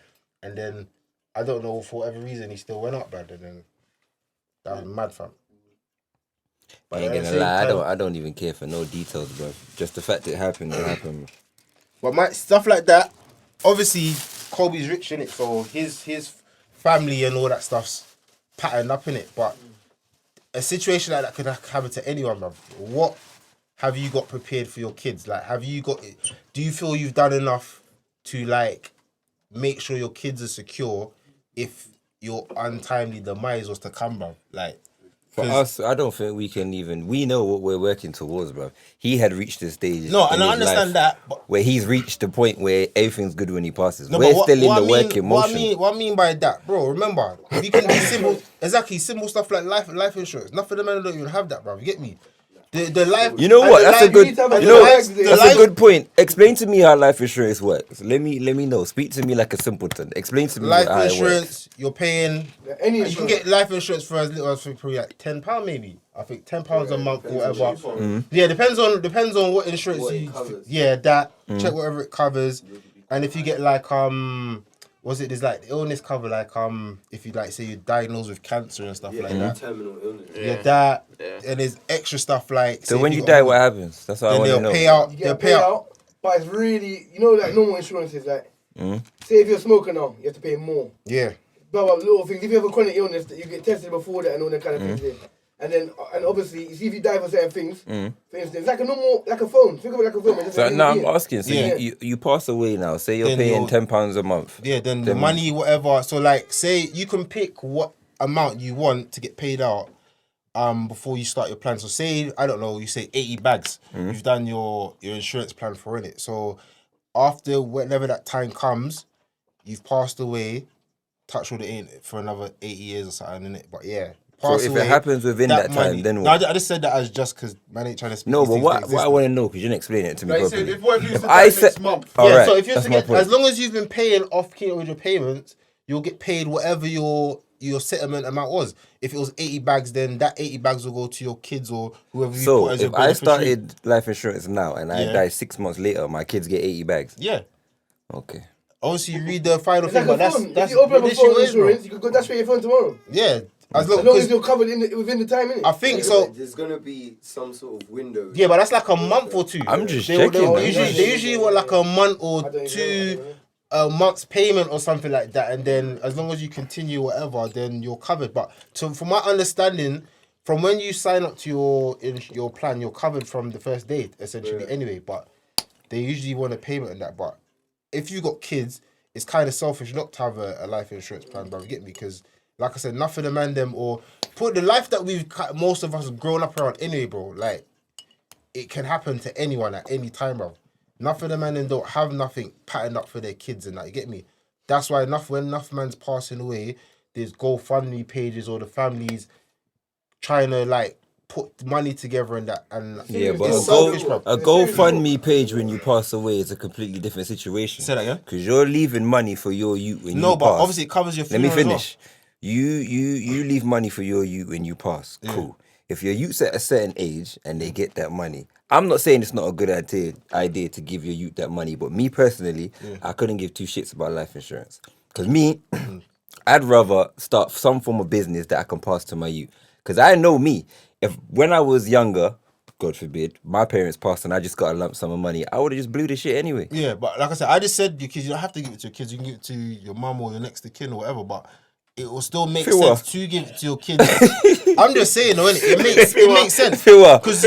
[SPEAKER 2] And then I don't know, for whatever reason he still went up, bad, and then that was mad, fam.
[SPEAKER 4] I ain't
[SPEAKER 2] at the
[SPEAKER 4] gonna
[SPEAKER 2] same
[SPEAKER 4] lie,
[SPEAKER 2] time-
[SPEAKER 4] I don't even care for no details, bro. Just the fact it happened, it happened.
[SPEAKER 2] But my stuff like that, obviously Kobe's rich in it, so his family and all that stuff's patterned up in it. But a situation like that could happen to anyone, man. What have you got prepared for your kids? Like, do you feel you've done enough to like make sure your kids are secure if your untimely demise was to come, bro? Like,
[SPEAKER 4] For us, I don't think we can even. We know what we're working towards, bro. He had reached the stage.
[SPEAKER 2] no,
[SPEAKER 4] in
[SPEAKER 2] and I
[SPEAKER 4] his
[SPEAKER 2] understand
[SPEAKER 4] life
[SPEAKER 2] that, but
[SPEAKER 4] where he's reached the point where everything's good when he passes.
[SPEAKER 2] no,
[SPEAKER 4] We're
[SPEAKER 2] but
[SPEAKER 4] still in
[SPEAKER 2] what
[SPEAKER 4] the
[SPEAKER 2] I mean-
[SPEAKER 4] working motion.
[SPEAKER 2] What I mean by that, bro, remember, if you can do simple stuff like life insurance. None of the men don't even have that, bro. You get me? The life.
[SPEAKER 4] You know
[SPEAKER 2] and
[SPEAKER 4] what?
[SPEAKER 2] the
[SPEAKER 4] That's a
[SPEAKER 2] life-
[SPEAKER 4] good.
[SPEAKER 6] need to have
[SPEAKER 2] and
[SPEAKER 6] a
[SPEAKER 2] the
[SPEAKER 4] You know,
[SPEAKER 2] life- the
[SPEAKER 4] that's
[SPEAKER 2] life-
[SPEAKER 4] a good point. Explain to me how life insurance works. Let me know. Speak to me like a simpleton. Explain to me
[SPEAKER 2] Life
[SPEAKER 4] how it works.
[SPEAKER 2] insurance, you're paying.
[SPEAKER 6] Any
[SPEAKER 2] You can
[SPEAKER 6] insurance.
[SPEAKER 2] get life insurance for as little as probably like £10 maybe. I think £10 a month or
[SPEAKER 5] depends
[SPEAKER 2] whatever.
[SPEAKER 5] on cheaper.
[SPEAKER 2] Yeah, depends on what insurance
[SPEAKER 7] What it
[SPEAKER 2] you.
[SPEAKER 7] covers.
[SPEAKER 2] Yeah, that check whatever it covers, and if you get like was it there's like illness cover like if you like say you're diagnosed with cancer and stuff like that.
[SPEAKER 7] Terminal illness.
[SPEAKER 2] Yeah, that
[SPEAKER 3] Yeah.
[SPEAKER 2] and there's extra stuff like.
[SPEAKER 4] So
[SPEAKER 2] say
[SPEAKER 4] when
[SPEAKER 2] if
[SPEAKER 4] you
[SPEAKER 2] got
[SPEAKER 4] die,
[SPEAKER 2] a-
[SPEAKER 4] what happens? That's what I
[SPEAKER 2] Then
[SPEAKER 4] want to
[SPEAKER 2] they'll
[SPEAKER 4] know.
[SPEAKER 2] pay out.
[SPEAKER 6] You
[SPEAKER 2] They'll
[SPEAKER 6] get a
[SPEAKER 2] pay out.
[SPEAKER 6] payout, but it's really, you know, like normal insurances, like, say if you're a smoker now, you have to pay more.
[SPEAKER 2] Yeah.
[SPEAKER 6] Blah, blah, little things. If you have a chronic illness, that you get tested before that and all that kind of things. There. And then, and obviously, you see if you die for certain things, for instance, like a normal, like a phone. Think of it like a phone. It's
[SPEAKER 4] So
[SPEAKER 6] like a
[SPEAKER 4] now I'm
[SPEAKER 6] human being.
[SPEAKER 4] asking. So
[SPEAKER 2] Yeah.
[SPEAKER 4] you pass away now. Say you're
[SPEAKER 2] Then
[SPEAKER 4] paying
[SPEAKER 2] you're-
[SPEAKER 4] £10 a month.
[SPEAKER 2] Yeah, then the money, whatever. So like, say you can pick what amount you want to get paid out before you start your plan. So say, I don't know, you say 80 bags. You've done your insurance plan for it. So after whenever that time comes, you've passed away, touch wood, it ain't for another 80 years or something, innit? But yeah, pass
[SPEAKER 4] if
[SPEAKER 2] away,
[SPEAKER 4] it happens within that time,
[SPEAKER 2] money,
[SPEAKER 4] then
[SPEAKER 2] no,
[SPEAKER 4] what?
[SPEAKER 2] I just said that as just because man ain't trying to speak.
[SPEAKER 4] No,
[SPEAKER 2] these
[SPEAKER 4] but
[SPEAKER 2] things
[SPEAKER 4] what
[SPEAKER 2] to
[SPEAKER 4] I want to know, because you didn't explain it to me
[SPEAKER 5] Like,
[SPEAKER 4] properly.
[SPEAKER 5] if what if you
[SPEAKER 4] If
[SPEAKER 5] said
[SPEAKER 4] I
[SPEAKER 5] that
[SPEAKER 4] said,
[SPEAKER 5] next month?
[SPEAKER 4] all
[SPEAKER 2] Yeah,
[SPEAKER 4] right,
[SPEAKER 2] so if you're
[SPEAKER 4] that's
[SPEAKER 2] to
[SPEAKER 4] my
[SPEAKER 2] get,
[SPEAKER 4] point.
[SPEAKER 2] as long as you've been paying off key with your payments, you'll get paid whatever your settlement amount was. If it was 80 bags, then that 80 bags will go to your kids or whoever you
[SPEAKER 4] So
[SPEAKER 2] put as your
[SPEAKER 4] if I
[SPEAKER 2] beneficiary.
[SPEAKER 4] started life insurance now and I
[SPEAKER 2] Yeah.
[SPEAKER 4] die 6 months later, my kids get 80 bags.
[SPEAKER 2] Yeah.
[SPEAKER 4] Okay.
[SPEAKER 2] Obviously, you read the final
[SPEAKER 6] It's
[SPEAKER 2] thing,
[SPEAKER 6] like
[SPEAKER 2] but
[SPEAKER 6] a phone.
[SPEAKER 2] that's
[SPEAKER 6] If you open up a
[SPEAKER 2] literally
[SPEAKER 6] phone
[SPEAKER 2] what it is, bro.
[SPEAKER 6] insurance, you could go dash your phone tomorrow.
[SPEAKER 2] Yeah,
[SPEAKER 6] As long as you're covered within the time, innit?
[SPEAKER 2] I think so.
[SPEAKER 7] There's gonna be some sort of window.
[SPEAKER 2] Yeah, but that's like a month or two.
[SPEAKER 4] I'm just
[SPEAKER 2] They
[SPEAKER 4] checking, man.
[SPEAKER 2] usually want like a month or
[SPEAKER 6] I don't even
[SPEAKER 2] two
[SPEAKER 6] know.
[SPEAKER 2] month's payment or something like that, and then as long as you continue whatever, then you're covered. But from my understanding, from when you sign up to your plan, you're covered from the first date essentially. Anyway, but they usually want a payment on that. But if you got kids, it's kind of selfish not to have a life insurance plan, bro. You get me? Because like I said, nothing to man them or put the life that most of us have grown up around anyway, bro. Like it can happen to anyone at any time, bro. Enough of the man and don't have nothing patterned up for their kids and that. You get me? That's why when enough man's passing away, there's GoFundMe pages or the families trying to like put money together and that. And
[SPEAKER 4] Yeah, but
[SPEAKER 2] it's selfish, bro.
[SPEAKER 4] a GoFundMe page when you pass away is a completely different situation.
[SPEAKER 2] Say that again?
[SPEAKER 4] Because you're leaving money for your youth when you
[SPEAKER 2] No,
[SPEAKER 4] pass.
[SPEAKER 2] but obviously it covers your
[SPEAKER 4] Let me
[SPEAKER 2] funeral as well.
[SPEAKER 4] finish. You leave money for your youth when you pass. Cool. If your youth's at a certain age and they get that money, I'm not saying it's not a good idea to give your youth that money, but me personally, I couldn't give two shits about life insurance. Because me, I'd rather start some form of business that I can pass to my youth. Because I know me, if when I was younger, God forbid, my parents passed and I just got a lump sum of money, I would have just blew the shit anyway.
[SPEAKER 2] Yeah, but like I said, I just said because you don't have to give it to your kids. You can give it to your mum or your next of kin or whatever. But it will still make
[SPEAKER 4] Feel
[SPEAKER 2] sense
[SPEAKER 4] what?
[SPEAKER 2] to give it to your kids. I'm just saying, though, innit? It makes sense
[SPEAKER 4] Feel what?
[SPEAKER 2] because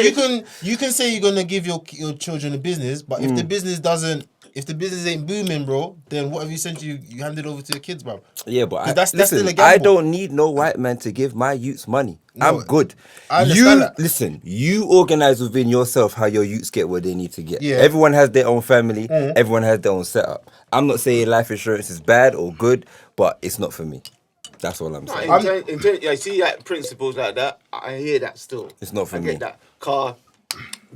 [SPEAKER 2] you can say you're gonna give your children a business, but if the business doesn't. If the business ain't booming, bro, then what have you sent you hand it over to your kids, bro?
[SPEAKER 4] Yeah, but
[SPEAKER 2] that's
[SPEAKER 4] listen,
[SPEAKER 2] still a gamble.
[SPEAKER 4] I don't need no white man to give my youths money. I'm good.
[SPEAKER 2] I understand that.
[SPEAKER 4] Listen, you organize within yourself how your youths get what they need to get.
[SPEAKER 2] Yeah.
[SPEAKER 4] Everyone has their own family. Everyone has their own setup. I'm not saying life insurance is bad or good, but it's not for me. That's all I'm saying.
[SPEAKER 3] I see like principles like that. I hear that still.
[SPEAKER 4] It's not for
[SPEAKER 3] I
[SPEAKER 4] me.
[SPEAKER 3] get that. Car,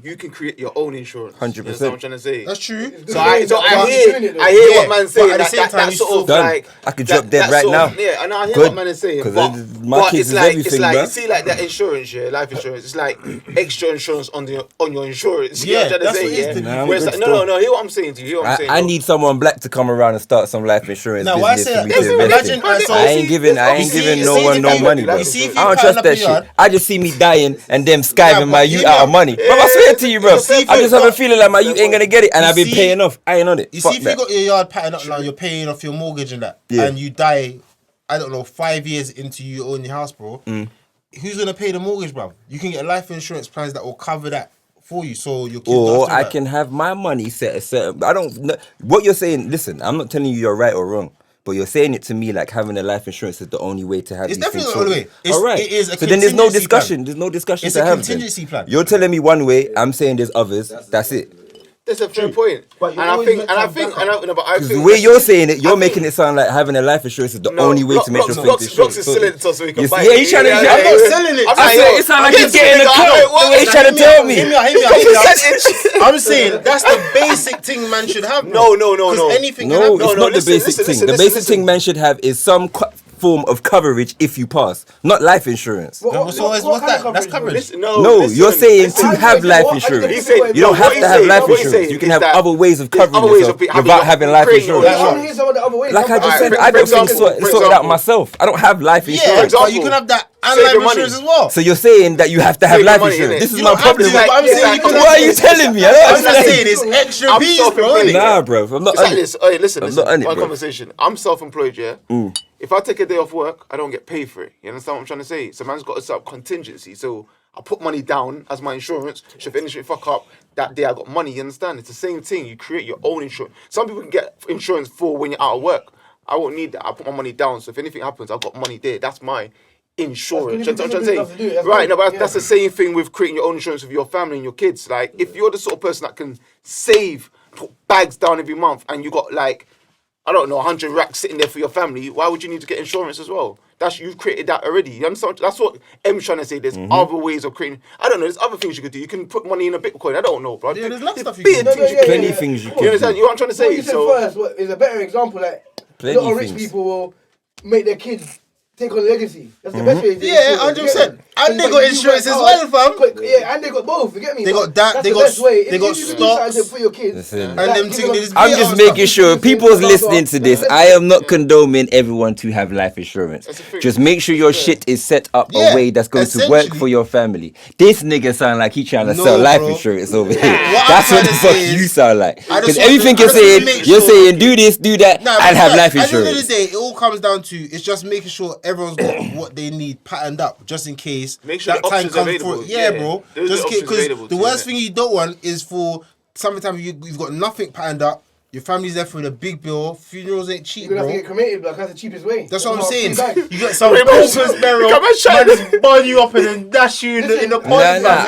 [SPEAKER 3] you can create your own insurance.
[SPEAKER 4] 100%.
[SPEAKER 3] You understand what I'm trying to say?
[SPEAKER 2] That's true.
[SPEAKER 3] So I hear
[SPEAKER 2] Yeah,
[SPEAKER 3] what man's
[SPEAKER 2] but
[SPEAKER 3] saying.
[SPEAKER 2] at the
[SPEAKER 3] That,
[SPEAKER 2] same
[SPEAKER 3] that,
[SPEAKER 2] time,
[SPEAKER 3] that
[SPEAKER 2] you
[SPEAKER 3] sort of
[SPEAKER 4] Done.
[SPEAKER 3] like
[SPEAKER 4] I could drop dead right
[SPEAKER 3] sort
[SPEAKER 4] now.
[SPEAKER 3] of- yeah, and I hear
[SPEAKER 4] Good.
[SPEAKER 3] what man is saying.
[SPEAKER 4] 'Cause
[SPEAKER 3] But,
[SPEAKER 4] my
[SPEAKER 3] but
[SPEAKER 4] kids
[SPEAKER 3] it's
[SPEAKER 4] is
[SPEAKER 3] like
[SPEAKER 4] everything,
[SPEAKER 3] you
[SPEAKER 4] bruh.
[SPEAKER 3] see like that insurance, yeah, life insurance. It's like extra insurance on your insurance.
[SPEAKER 2] Yeah,
[SPEAKER 3] You know what I'm
[SPEAKER 2] that's
[SPEAKER 3] trying
[SPEAKER 2] what
[SPEAKER 3] to
[SPEAKER 2] it
[SPEAKER 3] say,
[SPEAKER 2] is,
[SPEAKER 3] yeah?
[SPEAKER 2] to be
[SPEAKER 4] Nah, I'm
[SPEAKER 3] Where it's
[SPEAKER 4] good
[SPEAKER 3] like,
[SPEAKER 4] still.
[SPEAKER 3] no. Hear what I'm saying to you. Hear what I'm saying.
[SPEAKER 4] I need someone black to come around and start some life insurance
[SPEAKER 2] Now, why
[SPEAKER 4] business
[SPEAKER 2] say
[SPEAKER 4] for me
[SPEAKER 2] that?
[SPEAKER 4] to invest in.
[SPEAKER 2] Imagine, so
[SPEAKER 4] I ain't giving no one no money, bro.
[SPEAKER 2] You see, if you
[SPEAKER 4] I don't
[SPEAKER 2] pattern
[SPEAKER 4] trust
[SPEAKER 2] up
[SPEAKER 4] that
[SPEAKER 2] your yard-
[SPEAKER 4] shit. I just see me dying and them
[SPEAKER 2] Nah,
[SPEAKER 4] skiving my
[SPEAKER 2] but
[SPEAKER 4] youth
[SPEAKER 2] hear
[SPEAKER 4] out
[SPEAKER 2] me
[SPEAKER 4] of money. Bro, I swear to you, bro.
[SPEAKER 2] see if
[SPEAKER 4] I
[SPEAKER 2] you
[SPEAKER 4] just have a
[SPEAKER 2] got-
[SPEAKER 4] feeling like my youth ain't gonna get it, and
[SPEAKER 2] You
[SPEAKER 4] I've been
[SPEAKER 2] see-
[SPEAKER 4] paying off. I ain't on it.
[SPEAKER 2] You
[SPEAKER 4] Fuck
[SPEAKER 2] see, if
[SPEAKER 4] that.
[SPEAKER 2] you got your yard patterned up now, you're paying off your mortgage and that,
[SPEAKER 4] Yeah.
[SPEAKER 2] and you die, I don't know, 5 years into you owning your house, bro. Who's gonna pay the mortgage, bro? You can get life insurance plans that will cover that for you, so your kids don't
[SPEAKER 4] Or
[SPEAKER 2] have to
[SPEAKER 4] I
[SPEAKER 2] like-
[SPEAKER 4] can have my money set a certain. I don't know what you're saying. Listen, I'm not telling you you're right or wrong, but you're saying it to me like having a life insurance is the only way to have
[SPEAKER 2] It's
[SPEAKER 4] these things
[SPEAKER 2] definitely not the
[SPEAKER 4] sorted.
[SPEAKER 2] way. It's-
[SPEAKER 4] All right.
[SPEAKER 2] it is a
[SPEAKER 4] So then there's no
[SPEAKER 2] contingency plan.
[SPEAKER 4] discussion. There's no discussion
[SPEAKER 2] It's
[SPEAKER 4] to
[SPEAKER 2] a
[SPEAKER 4] have.
[SPEAKER 2] contingency plan.
[SPEAKER 4] You're telling me one way. I'm saying there's others. That's it.
[SPEAKER 3] That's a fair point.
[SPEAKER 6] But
[SPEAKER 3] And
[SPEAKER 6] you're
[SPEAKER 3] I
[SPEAKER 6] always
[SPEAKER 3] think,
[SPEAKER 6] meant
[SPEAKER 3] and
[SPEAKER 6] to
[SPEAKER 3] I
[SPEAKER 6] have
[SPEAKER 3] think,
[SPEAKER 6] backup.
[SPEAKER 3] and I, no, but I
[SPEAKER 4] Because
[SPEAKER 3] think
[SPEAKER 4] the way you're saying it,
[SPEAKER 3] I
[SPEAKER 4] you're
[SPEAKER 3] think-
[SPEAKER 4] making it sound like having a life insurance is the
[SPEAKER 3] No,
[SPEAKER 4] only way to make sure
[SPEAKER 3] Blocks
[SPEAKER 4] things
[SPEAKER 3] Blocks is
[SPEAKER 4] sorted.
[SPEAKER 3] selling it to us so we can
[SPEAKER 4] You
[SPEAKER 3] buy
[SPEAKER 4] see-
[SPEAKER 3] it.
[SPEAKER 4] yeah, he's trying to-
[SPEAKER 2] I'm not selling it.
[SPEAKER 3] I'm
[SPEAKER 2] I
[SPEAKER 3] like,
[SPEAKER 2] said
[SPEAKER 3] yo,
[SPEAKER 4] it sound like
[SPEAKER 3] I'm
[SPEAKER 4] he's
[SPEAKER 3] getting
[SPEAKER 4] getting the
[SPEAKER 3] it,
[SPEAKER 4] clout.
[SPEAKER 3] I'm like,
[SPEAKER 4] The way he's trying to tell me.
[SPEAKER 2] Hear me out. I'm saying that's the basic thing man should have.
[SPEAKER 3] No, no,
[SPEAKER 2] 'Cause
[SPEAKER 3] no.
[SPEAKER 2] anything
[SPEAKER 4] No,
[SPEAKER 2] can happen.
[SPEAKER 4] it's not
[SPEAKER 3] listen,
[SPEAKER 4] the basic
[SPEAKER 3] listen,
[SPEAKER 4] thing. The
[SPEAKER 3] listen,
[SPEAKER 4] basic thing man should have is some form of coverage if you pass, not life insurance.
[SPEAKER 2] So what's that? That's coverage.
[SPEAKER 3] Listen,
[SPEAKER 4] No,
[SPEAKER 3] listen,
[SPEAKER 4] you're saying
[SPEAKER 3] listen.
[SPEAKER 4] to have life
[SPEAKER 6] He
[SPEAKER 4] insurance.
[SPEAKER 6] said-
[SPEAKER 4] You don't have
[SPEAKER 3] what
[SPEAKER 4] to
[SPEAKER 3] he's
[SPEAKER 4] have
[SPEAKER 3] saying-
[SPEAKER 4] life
[SPEAKER 3] what he's
[SPEAKER 4] insurance.
[SPEAKER 3] saying
[SPEAKER 4] You can
[SPEAKER 3] is
[SPEAKER 4] have
[SPEAKER 3] that
[SPEAKER 4] other ways of
[SPEAKER 3] there's
[SPEAKER 4] covering
[SPEAKER 3] other ways
[SPEAKER 4] yourself
[SPEAKER 3] of having
[SPEAKER 4] without
[SPEAKER 3] your-
[SPEAKER 4] having life
[SPEAKER 3] creating your
[SPEAKER 4] insurance.
[SPEAKER 6] I want to hear some of the other ways.
[SPEAKER 4] Like I just
[SPEAKER 3] Alright,
[SPEAKER 4] said,
[SPEAKER 3] for
[SPEAKER 4] I got things
[SPEAKER 3] example,
[SPEAKER 4] sorted
[SPEAKER 3] for
[SPEAKER 4] out
[SPEAKER 3] example.
[SPEAKER 4] myself. I don't have life
[SPEAKER 2] Yeah,
[SPEAKER 4] insurance.
[SPEAKER 2] but you can have that and
[SPEAKER 3] Save
[SPEAKER 2] life
[SPEAKER 3] your money.
[SPEAKER 2] insurance as well.
[SPEAKER 4] So you're saying that you have to have
[SPEAKER 3] Save your
[SPEAKER 4] life
[SPEAKER 3] money,
[SPEAKER 4] insurance.
[SPEAKER 3] innit?
[SPEAKER 4] This is
[SPEAKER 2] You
[SPEAKER 4] my
[SPEAKER 2] don't have
[SPEAKER 4] problem.
[SPEAKER 2] to, but I'm saying you can
[SPEAKER 4] What
[SPEAKER 2] have-
[SPEAKER 4] are you telling me? I
[SPEAKER 2] I'm
[SPEAKER 4] don't
[SPEAKER 2] just
[SPEAKER 4] understand.
[SPEAKER 2] saying it's extra
[SPEAKER 3] I'm
[SPEAKER 2] bees, bro.
[SPEAKER 3] self-employed.
[SPEAKER 2] innit?
[SPEAKER 4] Nah, bro, I'm not
[SPEAKER 3] It's
[SPEAKER 4] on
[SPEAKER 3] like
[SPEAKER 4] it.
[SPEAKER 3] this. Hey, listen,
[SPEAKER 4] I'm not on it,
[SPEAKER 3] one
[SPEAKER 4] bro.
[SPEAKER 3] conversation. I'm self-employed, yeah. If I take a day off work, I don't get paid for it. You understand what I'm trying to say? So man's got to set up contingency. So I put money down as my insurance. Should anything fuck up that day, I got money. You understand? It's the same thing. You create your own insurance. Some people can get insurance for when you're out of work. I won't need that. I put my money down. So if anything happens, I've got money there. That's my insurance.
[SPEAKER 6] That's
[SPEAKER 3] You know what I'm
[SPEAKER 6] good.
[SPEAKER 3] trying to
[SPEAKER 6] That's good.
[SPEAKER 3] say?
[SPEAKER 6] That's
[SPEAKER 3] Right,
[SPEAKER 6] good.
[SPEAKER 3] no, but
[SPEAKER 6] Yeah.
[SPEAKER 3] that's the same thing with creating your own insurance with your family and your kids. Like, if you're the sort of person that can save, put bags down every month, and you got like I don't know, 100 racks sitting there for your family, why would you need to get insurance as well? You've created that already. You understand? That's what M's trying to say. There's other ways of creating. I don't know. There's other things you could do. You can put money in a Bitcoin. I don't know, bro.
[SPEAKER 2] Yeah, there's lots of stuff you
[SPEAKER 3] big
[SPEAKER 2] can do.
[SPEAKER 3] things you can
[SPEAKER 4] Plenty
[SPEAKER 3] do.
[SPEAKER 4] things you
[SPEAKER 3] You
[SPEAKER 4] can
[SPEAKER 3] understand?
[SPEAKER 4] do.
[SPEAKER 3] You know what I'm trying to say?
[SPEAKER 6] What you said first is a better example. Like,
[SPEAKER 4] Plenty
[SPEAKER 6] a lot of rich
[SPEAKER 4] things.
[SPEAKER 6] people will make their kids take on legacy. That's the best way.
[SPEAKER 2] Yeah, 100%. And they got insurance as well, fam.
[SPEAKER 6] Yeah, and they got both. You get me?
[SPEAKER 2] They got that,
[SPEAKER 6] That's
[SPEAKER 2] they
[SPEAKER 6] the
[SPEAKER 2] got-
[SPEAKER 6] best way.
[SPEAKER 2] they
[SPEAKER 6] If
[SPEAKER 2] got
[SPEAKER 6] you can do something
[SPEAKER 2] stocks.
[SPEAKER 6] for your kids.
[SPEAKER 4] Listen.
[SPEAKER 2] And
[SPEAKER 6] like,
[SPEAKER 2] them
[SPEAKER 6] give
[SPEAKER 2] things,
[SPEAKER 6] them-
[SPEAKER 2] they just
[SPEAKER 4] I'm
[SPEAKER 2] Yeah,
[SPEAKER 4] just
[SPEAKER 2] I
[SPEAKER 4] making
[SPEAKER 2] was
[SPEAKER 4] sure people's listening to this. I am not condoning everyone to have life insurance.
[SPEAKER 3] That's a thing.
[SPEAKER 4] Just make sure your shit is set up
[SPEAKER 2] Yeah,
[SPEAKER 4] a way that's going to work
[SPEAKER 2] essentially.
[SPEAKER 4] for your family. This nigga sound like he trying to
[SPEAKER 2] No,
[SPEAKER 4] sell life
[SPEAKER 2] bro.
[SPEAKER 4] insurance over here.
[SPEAKER 2] What I'm
[SPEAKER 4] That's what
[SPEAKER 2] trying
[SPEAKER 4] the
[SPEAKER 2] to
[SPEAKER 4] fuck
[SPEAKER 2] say is,
[SPEAKER 4] you sound like.
[SPEAKER 2] I
[SPEAKER 4] Because
[SPEAKER 2] just want
[SPEAKER 4] everything
[SPEAKER 2] to-
[SPEAKER 4] you're
[SPEAKER 2] I just want
[SPEAKER 4] saying,
[SPEAKER 2] to make
[SPEAKER 4] you're
[SPEAKER 2] sure-
[SPEAKER 4] saying do this, do that,
[SPEAKER 2] Nah,
[SPEAKER 4] and
[SPEAKER 2] but
[SPEAKER 4] have
[SPEAKER 2] look,
[SPEAKER 4] life
[SPEAKER 2] At the end of
[SPEAKER 4] insurance.
[SPEAKER 2] the day, it all comes down to it's just making sure everyone's got what they need patterned up, just in case
[SPEAKER 3] Make sure
[SPEAKER 2] that
[SPEAKER 3] the
[SPEAKER 2] time
[SPEAKER 3] options
[SPEAKER 2] comes
[SPEAKER 3] available.
[SPEAKER 2] through. Yeah,
[SPEAKER 3] Yeah.
[SPEAKER 2] bro.
[SPEAKER 3] Those are
[SPEAKER 2] Just
[SPEAKER 3] the options
[SPEAKER 2] because
[SPEAKER 3] available
[SPEAKER 2] the
[SPEAKER 3] to
[SPEAKER 2] worst
[SPEAKER 3] you,
[SPEAKER 2] thing you don't want is for sometimes you've got nothing patterned up. Your family's there for the big bill. Funerals ain't cheap,
[SPEAKER 6] You're gonna have to
[SPEAKER 2] bro.
[SPEAKER 6] get cremated, like that's the cheapest way.
[SPEAKER 2] That's what I'm
[SPEAKER 6] about
[SPEAKER 2] saying.
[SPEAKER 6] 3 bags.
[SPEAKER 2] You got some
[SPEAKER 3] Wait, man,
[SPEAKER 2] Christmas barrel,
[SPEAKER 3] come and shout
[SPEAKER 2] man, just burn you up and then dash you in the
[SPEAKER 6] Listen,
[SPEAKER 2] pond.
[SPEAKER 4] Nah,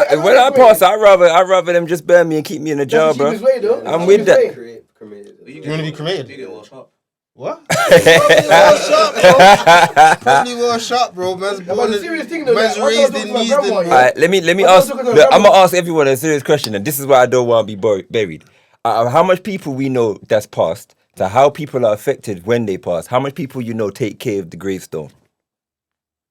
[SPEAKER 2] fam.
[SPEAKER 4] when I pass, I'd rather them just burn me and keep me in a jar,
[SPEAKER 6] That's the
[SPEAKER 4] bro.
[SPEAKER 6] cheapest way, though.
[SPEAKER 4] I'm
[SPEAKER 6] That's
[SPEAKER 4] with
[SPEAKER 6] the
[SPEAKER 4] that.
[SPEAKER 6] cheapest way.
[SPEAKER 2] You want to be cremated?
[SPEAKER 7] You get washed up.
[SPEAKER 2] What? Probably wash up, bro. Probably wash up, bro. Man's
[SPEAKER 6] but
[SPEAKER 2] born
[SPEAKER 6] the
[SPEAKER 2] in,
[SPEAKER 6] serious thing though,
[SPEAKER 2] man's
[SPEAKER 6] like, I
[SPEAKER 2] raised
[SPEAKER 6] was
[SPEAKER 2] in
[SPEAKER 6] talking to my
[SPEAKER 2] Neasden,
[SPEAKER 6] grandma,
[SPEAKER 2] bro.
[SPEAKER 4] Alright, let me
[SPEAKER 6] I
[SPEAKER 4] ask.
[SPEAKER 6] was talking to
[SPEAKER 4] Look, I'm
[SPEAKER 6] grandma.
[SPEAKER 4] gonna ask everyone a serious question, and this is why I don't want to be buried. How much people we know that's passed, to how people are affected when they pass? How much people you know take care of the gravestone?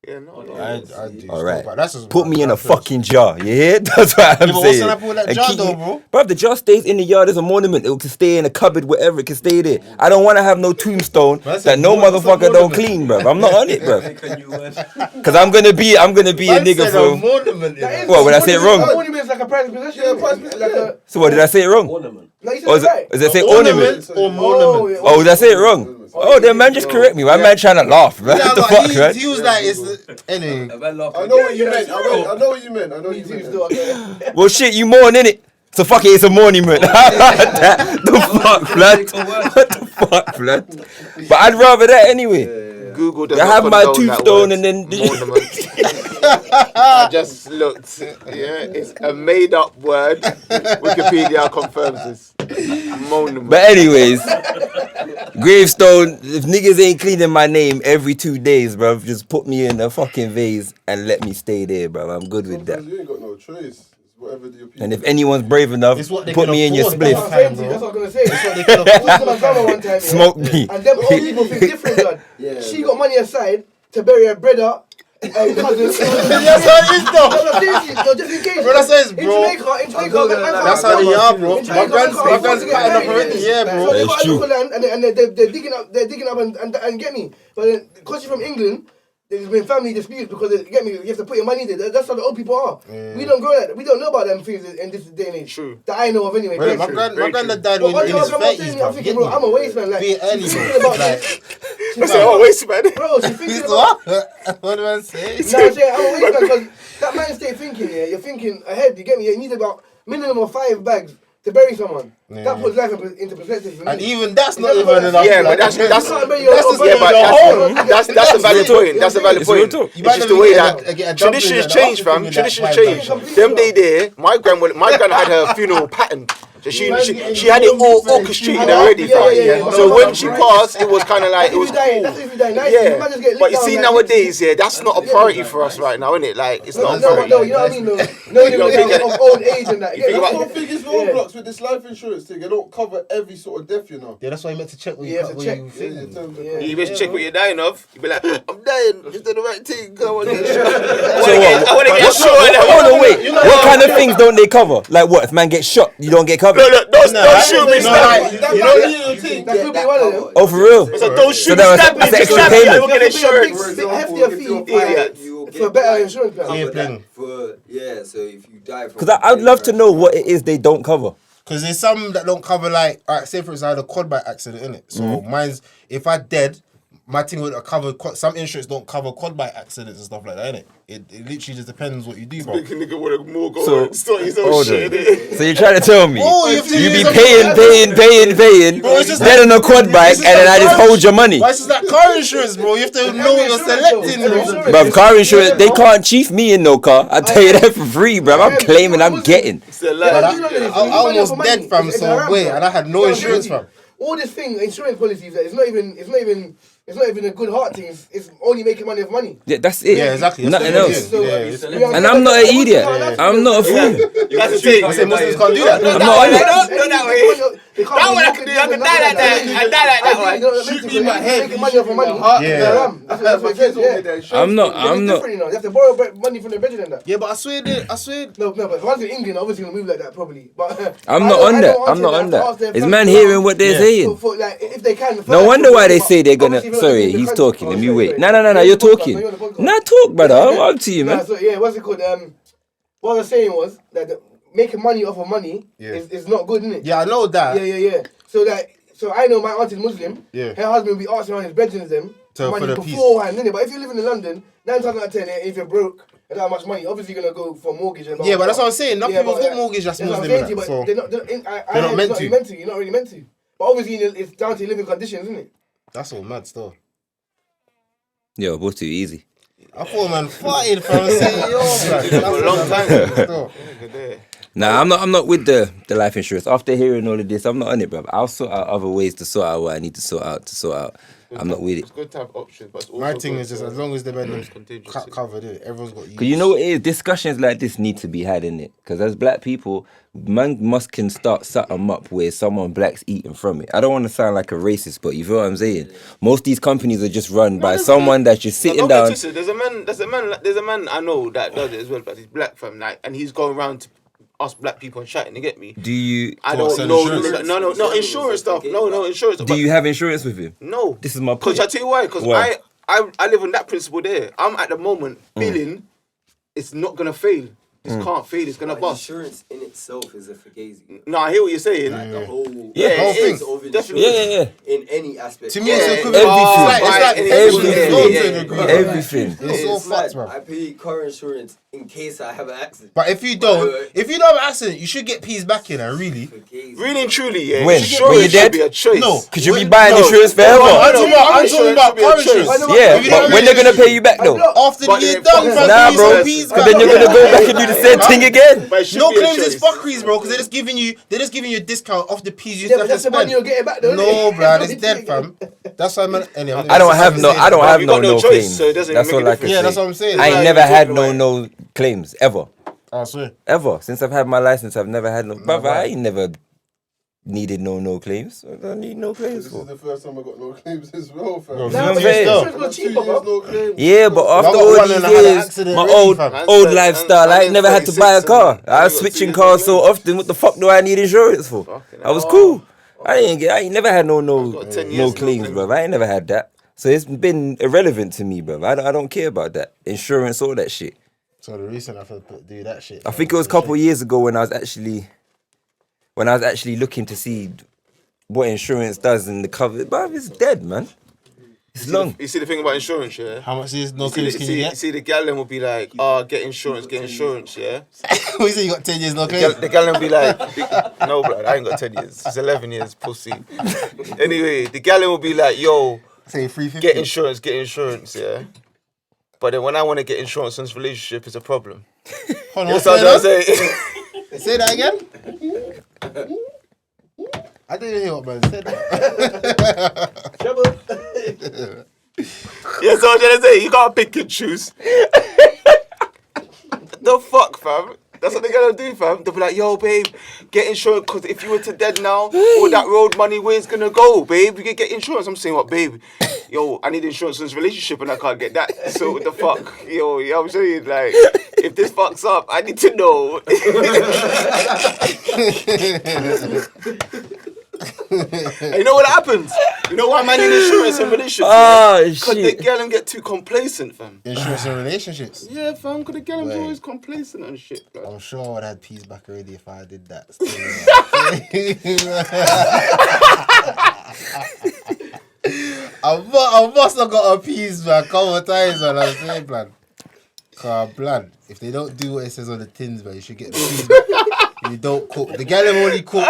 [SPEAKER 3] Yeah, no.
[SPEAKER 2] I do.
[SPEAKER 4] All right,
[SPEAKER 2] But that's just
[SPEAKER 4] put me in a
[SPEAKER 2] that's just-
[SPEAKER 4] fucking jar. You hear? That's what I'm
[SPEAKER 2] Yeah, but what's
[SPEAKER 4] saying.
[SPEAKER 2] gonna happen with that
[SPEAKER 4] And
[SPEAKER 2] jar
[SPEAKER 4] keep
[SPEAKER 2] though,
[SPEAKER 4] it-
[SPEAKER 2] bro?
[SPEAKER 4] Bruv, the jar stays in the yard as a monument. It can stay in a cupboard, whatever. It can stay there. I don't want to have no tombstone
[SPEAKER 2] That's
[SPEAKER 4] that
[SPEAKER 2] a
[SPEAKER 4] no
[SPEAKER 2] mon- that's a
[SPEAKER 4] motherfucker don't
[SPEAKER 2] monument.
[SPEAKER 4] clean, bruv. I'm not on it, bruv.
[SPEAKER 7] Make a new word.
[SPEAKER 4] Because I'm gonna be a
[SPEAKER 2] Man
[SPEAKER 4] nigga
[SPEAKER 2] said a
[SPEAKER 4] for.
[SPEAKER 2] monument, you know.
[SPEAKER 6] That is-
[SPEAKER 4] What, did I say it wrong?
[SPEAKER 6] A monument is like a private possession.
[SPEAKER 5] Yeah,
[SPEAKER 6] isn't it?
[SPEAKER 5] private possession,
[SPEAKER 6] Like
[SPEAKER 5] yeah.
[SPEAKER 6] a-
[SPEAKER 4] So what, did I say it wrong?
[SPEAKER 7] Ornament.
[SPEAKER 6] No, you said
[SPEAKER 4] Or
[SPEAKER 6] it right.
[SPEAKER 4] does it say ornament?
[SPEAKER 2] Or monument.
[SPEAKER 4] Oh, did I say it wrong? Oh, then man, just correct me. My man trying to laugh, man.
[SPEAKER 2] Yeah,
[SPEAKER 4] What the
[SPEAKER 2] but
[SPEAKER 4] fuck, man?
[SPEAKER 2] he was like, it's anyway.
[SPEAKER 7] A man laughing.
[SPEAKER 5] I know what you meant. I know what you meant. I know what
[SPEAKER 6] Me
[SPEAKER 5] you
[SPEAKER 6] too,
[SPEAKER 5] meant.
[SPEAKER 6] still, okay.
[SPEAKER 4] Well, shit, you mourn, innit? So fuck it, it's a monument. The fuck, blood? What the fuck, blood? But I'd rather that anyway.
[SPEAKER 3] Google does
[SPEAKER 4] I
[SPEAKER 3] not
[SPEAKER 4] have my
[SPEAKER 3] condone that
[SPEAKER 4] tombstone
[SPEAKER 3] word,
[SPEAKER 4] and then-
[SPEAKER 3] monument. I just looked. Yeah, it's a made-up word. Wikipedia confirms this. Monument.
[SPEAKER 4] But anyways, gravestone, if niggas ain't cleaning my name every 2 days, bruv, just put me in a fucking vase and let me stay there, bruv. I'm good with that.
[SPEAKER 5] Sometimes you ain't got no choice. It's whatever your people.
[SPEAKER 4] And if anyone's brave enough,
[SPEAKER 2] It's what they
[SPEAKER 4] put
[SPEAKER 2] can
[SPEAKER 4] me in your
[SPEAKER 2] afford,
[SPEAKER 6] That's
[SPEAKER 4] spliff.
[SPEAKER 6] what I'm saying to you, that's what I'm gonna say.
[SPEAKER 2] That's what they
[SPEAKER 6] I
[SPEAKER 2] can
[SPEAKER 6] was
[SPEAKER 2] afford.
[SPEAKER 6] to my grandma one time, yeah,
[SPEAKER 4] Smoke me.
[SPEAKER 6] and them old people think different, God.
[SPEAKER 7] Yeah,
[SPEAKER 6] She got money aside to bury her brother and cousins.
[SPEAKER 2] That's how it is, though.
[SPEAKER 6] No, seriously, no, just in case.
[SPEAKER 2] Bro, that's how it is,
[SPEAKER 6] In
[SPEAKER 2] bro.
[SPEAKER 6] Jamaica,
[SPEAKER 2] That's how they are, bro.
[SPEAKER 6] In Jamaica,
[SPEAKER 2] My grand's
[SPEAKER 6] I
[SPEAKER 2] patterned up already. Yeah,
[SPEAKER 6] So
[SPEAKER 2] bro.
[SPEAKER 6] they
[SPEAKER 4] It's
[SPEAKER 6] got a
[SPEAKER 4] true.
[SPEAKER 6] local land and they're digging up and get me. But then, because you're from England, there's been family disputes because get me. You have to put your money there. That's how the old people are. We don't grow that. We don't know about them things in this day and age.
[SPEAKER 3] True.
[SPEAKER 6] That I know of anyway.
[SPEAKER 2] Bro, my
[SPEAKER 6] personally.
[SPEAKER 2] granddad died
[SPEAKER 6] But
[SPEAKER 2] in
[SPEAKER 6] one
[SPEAKER 2] his
[SPEAKER 6] time I'm
[SPEAKER 2] 30s,
[SPEAKER 6] saying,
[SPEAKER 2] bro.
[SPEAKER 6] I'm thinking, bro, I'm a waste man. Like,
[SPEAKER 2] Be early,
[SPEAKER 6] she's
[SPEAKER 2] bro.
[SPEAKER 6] thinking about
[SPEAKER 2] Like,
[SPEAKER 3] I said, oh, wait, man.
[SPEAKER 6] bro, she's thinking about.
[SPEAKER 2] what? What do I say?
[SPEAKER 6] No, I'm saying I'm a waste man because that man stay thinking. Yeah, you're thinking ahead. You get me? You need about minimum of 5 bags to bury someone. That puts life into perspective for me.
[SPEAKER 2] And even that's not
[SPEAKER 6] You
[SPEAKER 2] even
[SPEAKER 6] never-
[SPEAKER 2] enough.
[SPEAKER 3] Yeah,
[SPEAKER 2] like,
[SPEAKER 3] but that's
[SPEAKER 6] can't bury
[SPEAKER 3] yeah,
[SPEAKER 6] your
[SPEAKER 2] that's
[SPEAKER 6] own
[SPEAKER 2] just
[SPEAKER 3] but
[SPEAKER 6] brother.
[SPEAKER 3] that's a valid point. That's a valid
[SPEAKER 4] It's real
[SPEAKER 3] point.
[SPEAKER 4] talk.
[SPEAKER 3] It's
[SPEAKER 2] You might
[SPEAKER 3] just
[SPEAKER 2] not
[SPEAKER 3] the way
[SPEAKER 2] even
[SPEAKER 3] that
[SPEAKER 2] get a dumpling
[SPEAKER 3] traditions
[SPEAKER 2] and
[SPEAKER 3] change,
[SPEAKER 2] after
[SPEAKER 3] fam.
[SPEAKER 2] doing that,
[SPEAKER 3] Traditions
[SPEAKER 2] my
[SPEAKER 3] change.
[SPEAKER 2] bad.
[SPEAKER 3] Them day there, my gran had her funeral patterned. So she had it all orchestrated
[SPEAKER 6] Yeah,
[SPEAKER 3] already,
[SPEAKER 6] yeah,
[SPEAKER 3] fam.
[SPEAKER 6] yeah, yeah.
[SPEAKER 3] So when she passed, it was kind of like it was
[SPEAKER 6] That's
[SPEAKER 3] cool.
[SPEAKER 6] if you die nice. You might just get
[SPEAKER 3] Yeah, but you
[SPEAKER 6] licked
[SPEAKER 3] see
[SPEAKER 6] down like
[SPEAKER 3] nowadays, yeah, that's not a priority for us right now, innit? Like it's not a
[SPEAKER 6] No,
[SPEAKER 3] priority.
[SPEAKER 6] you know what I mean? No, you
[SPEAKER 3] don't think
[SPEAKER 6] of old age and that.
[SPEAKER 3] think
[SPEAKER 6] Yeah,
[SPEAKER 3] about-
[SPEAKER 5] That's the biggest roadblocks with this life insurance thing. They don't cover every sort of death, you know.
[SPEAKER 2] Yeah, that's why you meant to check when
[SPEAKER 6] Yeah,
[SPEAKER 2] you
[SPEAKER 6] to
[SPEAKER 2] cut
[SPEAKER 6] check.
[SPEAKER 2] when you
[SPEAKER 5] Yeah,
[SPEAKER 2] think.
[SPEAKER 5] in terms of-
[SPEAKER 6] Yeah.
[SPEAKER 3] You best check what you're dying of. You be like, I'm dying. Just do the right thing. Come on, get shot.
[SPEAKER 4] So
[SPEAKER 3] I want to get shot.
[SPEAKER 4] Hold on, wait. What kind of things don't they cover? Like what? If man gets shot, you don't get covered?
[SPEAKER 3] No, don't shoot me,
[SPEAKER 2] No,
[SPEAKER 3] stab
[SPEAKER 2] like,
[SPEAKER 3] me.
[SPEAKER 2] you know,
[SPEAKER 6] That could be one of them.
[SPEAKER 4] Oh, for real?
[SPEAKER 3] So don't shoot me,
[SPEAKER 4] that was-
[SPEAKER 3] stab me.
[SPEAKER 4] that's
[SPEAKER 3] Just
[SPEAKER 4] extra
[SPEAKER 3] stab me. I
[SPEAKER 4] payment.
[SPEAKER 3] will get insurance.
[SPEAKER 6] Big heftier fee
[SPEAKER 3] Idiot.
[SPEAKER 6] for a better insurance plan.
[SPEAKER 2] Yeah,
[SPEAKER 7] Cover
[SPEAKER 2] playing.
[SPEAKER 7] that for, yeah, so if you die from...
[SPEAKER 4] Because I'd love to know what it is they don't cover.
[SPEAKER 2] Because there's some that don't cover, like, alright, say for example, I had a quad bike accident, innit? So mine's, if I dead, my thing would cover, some insurance don't cover quad bike accidents and stuff like that, innit? It literally just depends what you do, bro.
[SPEAKER 3] Big nigga wanna more go
[SPEAKER 4] So-
[SPEAKER 3] and start his own
[SPEAKER 4] Hold
[SPEAKER 3] shit,
[SPEAKER 4] on.
[SPEAKER 3] innit?
[SPEAKER 4] So you're trying to tell me
[SPEAKER 2] Oh, you have to
[SPEAKER 4] you be
[SPEAKER 2] use
[SPEAKER 4] paying,
[SPEAKER 2] Bro, it's just
[SPEAKER 4] then on a quad bike,
[SPEAKER 2] it's
[SPEAKER 4] and
[SPEAKER 2] just
[SPEAKER 4] then I
[SPEAKER 2] like
[SPEAKER 4] just
[SPEAKER 2] car
[SPEAKER 4] hold your money.
[SPEAKER 2] Why is this like car insurance, bro? You have to know what you're selecting, bro.
[SPEAKER 4] Bruv, car insurance, they can't chief me in no car. I tell you that for free, bruv. I'm claiming I'm getting.
[SPEAKER 3] It's a
[SPEAKER 2] But
[SPEAKER 3] lie.
[SPEAKER 2] I almost dead, fam, so wait, and I had no insurance, fam.
[SPEAKER 6] all this thing, insurance policies, it's not even a good heart thing. It's only making money off money.
[SPEAKER 4] Yeah, that's it.
[SPEAKER 2] Yeah, exactly.
[SPEAKER 4] Nothing
[SPEAKER 2] That's
[SPEAKER 4] else.
[SPEAKER 2] what it is. Yeah,
[SPEAKER 4] And I'm not an idiot. I'm not a fool.
[SPEAKER 3] That's the thing.
[SPEAKER 2] I say Muslims can't do that.
[SPEAKER 4] I'm not on it.
[SPEAKER 3] Not that way. That one I can do. I can die like that. I die like that one.
[SPEAKER 6] Shoot me in my head. Making money off of money.
[SPEAKER 2] Yeah.
[SPEAKER 6] That's what it says. Yeah.
[SPEAKER 4] I'm not.
[SPEAKER 6] It's different, you know. You have to borrow money from the bedroom and that.
[SPEAKER 2] Yeah, but I swear.
[SPEAKER 6] No, but if I was in England, obviously gonna move like that probably. But
[SPEAKER 4] I'm not on that. I'm not on that. Is man hearing what they're saying?
[SPEAKER 6] Like, if they can.
[SPEAKER 4] No wonder why they say they're gonna. Sorry, he's talking. Let me wait. No, you're talking. Nah, talk, brother. I'm up to you, man.
[SPEAKER 6] So yeah, what's it called? What I was saying was that making money off of money is not good, isn't it?
[SPEAKER 2] Yeah, I know that.
[SPEAKER 6] Yeah. So I know my auntie's Muslim.
[SPEAKER 2] Yeah.
[SPEAKER 6] Her husband will be asking around his bedrooms them
[SPEAKER 2] So
[SPEAKER 6] money
[SPEAKER 2] for the
[SPEAKER 6] beforehand, innit? But if you're living in London, 9 times out of 10, if you're broke and that much money, obviously you're gonna go for a mortgage. And
[SPEAKER 2] Yeah, but that's what I'm saying. Enough people's
[SPEAKER 6] but,
[SPEAKER 2] got mortgage that's
[SPEAKER 6] what I'm
[SPEAKER 2] Muslim.
[SPEAKER 6] saying to you,
[SPEAKER 2] Like,
[SPEAKER 6] but
[SPEAKER 2] so
[SPEAKER 6] they're not meant to. You're not really meant to. But obviously it's down to your living conditions, isn't it?
[SPEAKER 2] that's all mad still.
[SPEAKER 4] Yo, both too easy.
[SPEAKER 2] I thought man fighting from saying yo, man.
[SPEAKER 3] For a long time.
[SPEAKER 4] Nah, I'm not with the life insurance. After hearing all of this, I'm not on it, bro. I'll sort out other ways to sort out what I need to sort out. I'm not with it.
[SPEAKER 3] It's good to have options, but it's also
[SPEAKER 2] My thing
[SPEAKER 3] good
[SPEAKER 2] is just
[SPEAKER 3] to-
[SPEAKER 2] as long as the bedroom's
[SPEAKER 3] contingency.
[SPEAKER 2] covered, everyone's got use.
[SPEAKER 4] Cause you know what it is? Discussions like this need to be had, innit? Because as black people, man can start something up where someone black's eating from it. I don't want to sound like a racist, but you feel what I'm saying? Most of these companies are just run by someone that's just sitting down.
[SPEAKER 3] There's a man I know that does it as well, but he's black fam, like, and he's going around to us black people and chatting. You get me?
[SPEAKER 4] Do you?
[SPEAKER 3] I don't
[SPEAKER 2] sell
[SPEAKER 3] know.
[SPEAKER 2] insurance?
[SPEAKER 3] No, insurance stuff. No, insurance.
[SPEAKER 4] Do you have insurance with him?
[SPEAKER 3] No.
[SPEAKER 4] This is my
[SPEAKER 3] Because
[SPEAKER 4] point.
[SPEAKER 3] I tell you why. Because
[SPEAKER 4] Why?
[SPEAKER 3] I live on that principle there. I'm at the moment feeling it's not gonna fail. This can't fail. It's gonna bust.
[SPEAKER 7] Insurance in itself is a fugazi.
[SPEAKER 3] No, I hear what you're saying.
[SPEAKER 7] Like the whole,
[SPEAKER 3] Yeah,
[SPEAKER 2] whole
[SPEAKER 3] it is.
[SPEAKER 2] thing.
[SPEAKER 3] Definitely.
[SPEAKER 4] Yeah.
[SPEAKER 7] in any aspect.
[SPEAKER 2] To me, it's
[SPEAKER 3] Yeah,
[SPEAKER 2] equivalent.
[SPEAKER 3] everything.
[SPEAKER 4] Everything.
[SPEAKER 2] It's all
[SPEAKER 7] It's
[SPEAKER 2] facts,
[SPEAKER 7] mad.
[SPEAKER 2] bro.
[SPEAKER 7] I pay car insurance in case I have an accident.
[SPEAKER 2] But if you don't have an accident, you should get P's back in. Really?
[SPEAKER 7] Fugazi.
[SPEAKER 3] Really and truly, yeah.
[SPEAKER 4] When?
[SPEAKER 3] Insurance
[SPEAKER 4] When you're
[SPEAKER 3] should
[SPEAKER 4] dead?
[SPEAKER 3] be a choice.
[SPEAKER 2] No.
[SPEAKER 4] Could you be buying insurance forever?
[SPEAKER 2] I'm talking about car insurance.
[SPEAKER 4] Yeah,
[SPEAKER 2] If you
[SPEAKER 4] but
[SPEAKER 2] don't
[SPEAKER 4] when they're gonna pay you back though?
[SPEAKER 2] After
[SPEAKER 3] But
[SPEAKER 2] the year
[SPEAKER 3] then
[SPEAKER 2] done,
[SPEAKER 3] fuck
[SPEAKER 2] fam,
[SPEAKER 4] Nah,
[SPEAKER 2] you
[SPEAKER 4] bro.
[SPEAKER 2] some P's
[SPEAKER 4] But then
[SPEAKER 2] back.
[SPEAKER 4] you're gonna go back and do the same thing again.
[SPEAKER 3] But it should
[SPEAKER 2] No
[SPEAKER 3] be a
[SPEAKER 2] claims is
[SPEAKER 3] choice.
[SPEAKER 2] fuckeries, bro, because they're just giving you a discount off the P's you
[SPEAKER 6] Yeah,
[SPEAKER 2] have
[SPEAKER 6] but
[SPEAKER 2] to
[SPEAKER 6] that's the money
[SPEAKER 2] spend.
[SPEAKER 6] you'll get back though.
[SPEAKER 2] No, bro, it's dead, fam. That's why I'm. Anyway,
[SPEAKER 4] I don't have no
[SPEAKER 3] You've got no choice,
[SPEAKER 4] claims.
[SPEAKER 3] so it doesn't
[SPEAKER 4] That's
[SPEAKER 3] make
[SPEAKER 4] all
[SPEAKER 3] a
[SPEAKER 4] I can
[SPEAKER 3] difference.
[SPEAKER 2] Yeah,
[SPEAKER 4] say.
[SPEAKER 2] that's what I'm saying.
[SPEAKER 4] I ain't
[SPEAKER 3] Like,
[SPEAKER 4] never
[SPEAKER 3] you're
[SPEAKER 4] had
[SPEAKER 3] talking
[SPEAKER 4] no claims ever.
[SPEAKER 2] I swear.
[SPEAKER 4] Ever. Since I've had my license, I've never had no. Brother, I ain't never needed no claims. I don't need no claims
[SPEAKER 5] This
[SPEAKER 4] for.
[SPEAKER 5] is the first time I got no claims as well, fam.
[SPEAKER 2] No,
[SPEAKER 6] Nah, but
[SPEAKER 4] Yeah.
[SPEAKER 6] insurance was
[SPEAKER 5] 2
[SPEAKER 6] cheaper,
[SPEAKER 5] years,
[SPEAKER 6] bro.
[SPEAKER 5] no claims.
[SPEAKER 4] Yeah, but after
[SPEAKER 2] got
[SPEAKER 4] all
[SPEAKER 2] one
[SPEAKER 4] these
[SPEAKER 2] and I had an
[SPEAKER 4] years,
[SPEAKER 2] accident
[SPEAKER 4] my
[SPEAKER 2] already, fam.
[SPEAKER 4] old
[SPEAKER 3] And
[SPEAKER 4] lifestyle, I ain't never had to buy a
[SPEAKER 3] 36
[SPEAKER 4] car.
[SPEAKER 3] and
[SPEAKER 4] I was
[SPEAKER 3] you got
[SPEAKER 4] switching
[SPEAKER 3] 2 years
[SPEAKER 4] cars so
[SPEAKER 3] already.
[SPEAKER 4] often. What the fuck do I need insurance for?
[SPEAKER 3] Fucking
[SPEAKER 4] I was
[SPEAKER 3] hell.
[SPEAKER 4] cool. I ain't never had no
[SPEAKER 3] got 10 years, no
[SPEAKER 4] claims,
[SPEAKER 3] claims.
[SPEAKER 4] bro. I ain't never had that. So it's been irrelevant to me, bro. I don't care about that insurance, all that shit.
[SPEAKER 2] So the reason I do that shit.
[SPEAKER 4] I think it was a couple of years ago when I was actually looking to see what insurance does and the cover. But it's dead, man. It's long.
[SPEAKER 3] You see the thing about insurance, yeah?
[SPEAKER 2] How much is no claims can you
[SPEAKER 3] You
[SPEAKER 2] get?
[SPEAKER 3] see the gallon will be like, get insurance, yeah?
[SPEAKER 2] We say you got 10 years no claims.
[SPEAKER 3] The gallon will be like, no, blood, I ain't got 10 years. It's 11 years, pussy. Anyway, the gallon will be like, yo,
[SPEAKER 2] Say 350.
[SPEAKER 3] get insurance, yeah? But then when I want to get insurance in this relationship, it's a problem.
[SPEAKER 2] Hold on,
[SPEAKER 3] That's what I'm saying.
[SPEAKER 2] Say that again. I didn't hear what man said.
[SPEAKER 3] Yeah, so I'm trying to say, you can't pick and choose. The fuck, fam? That's what they're gonna do, fam. They'll be like, yo, babe, get insurance, because if you were to dead now, all that road money, where's gonna go, babe? You can get insurance. I'm saying, what, babe? Yo, I need insurance in this relationship and I can't get that. So what the fuck? Yo, you know what I'm saying? Like, if this fucks up, I need to know. And you know what happens? You know why man need insurance in relationships?
[SPEAKER 4] Oh,
[SPEAKER 3] Because the
[SPEAKER 4] shit.
[SPEAKER 3] girl them get too complacent, fam.
[SPEAKER 2] Insurance and relationships.
[SPEAKER 3] Yeah, fam, because the girl them's
[SPEAKER 2] Wait.
[SPEAKER 3] always complacent and shit, bro.
[SPEAKER 2] I'm sure I would have had peas back already if I did that. I must have got a piece man a couple of times when I was saying plan. Cause plan. If they don't do what it says on the tins, man, you should get the peas back. You don't cook. The gal them only cook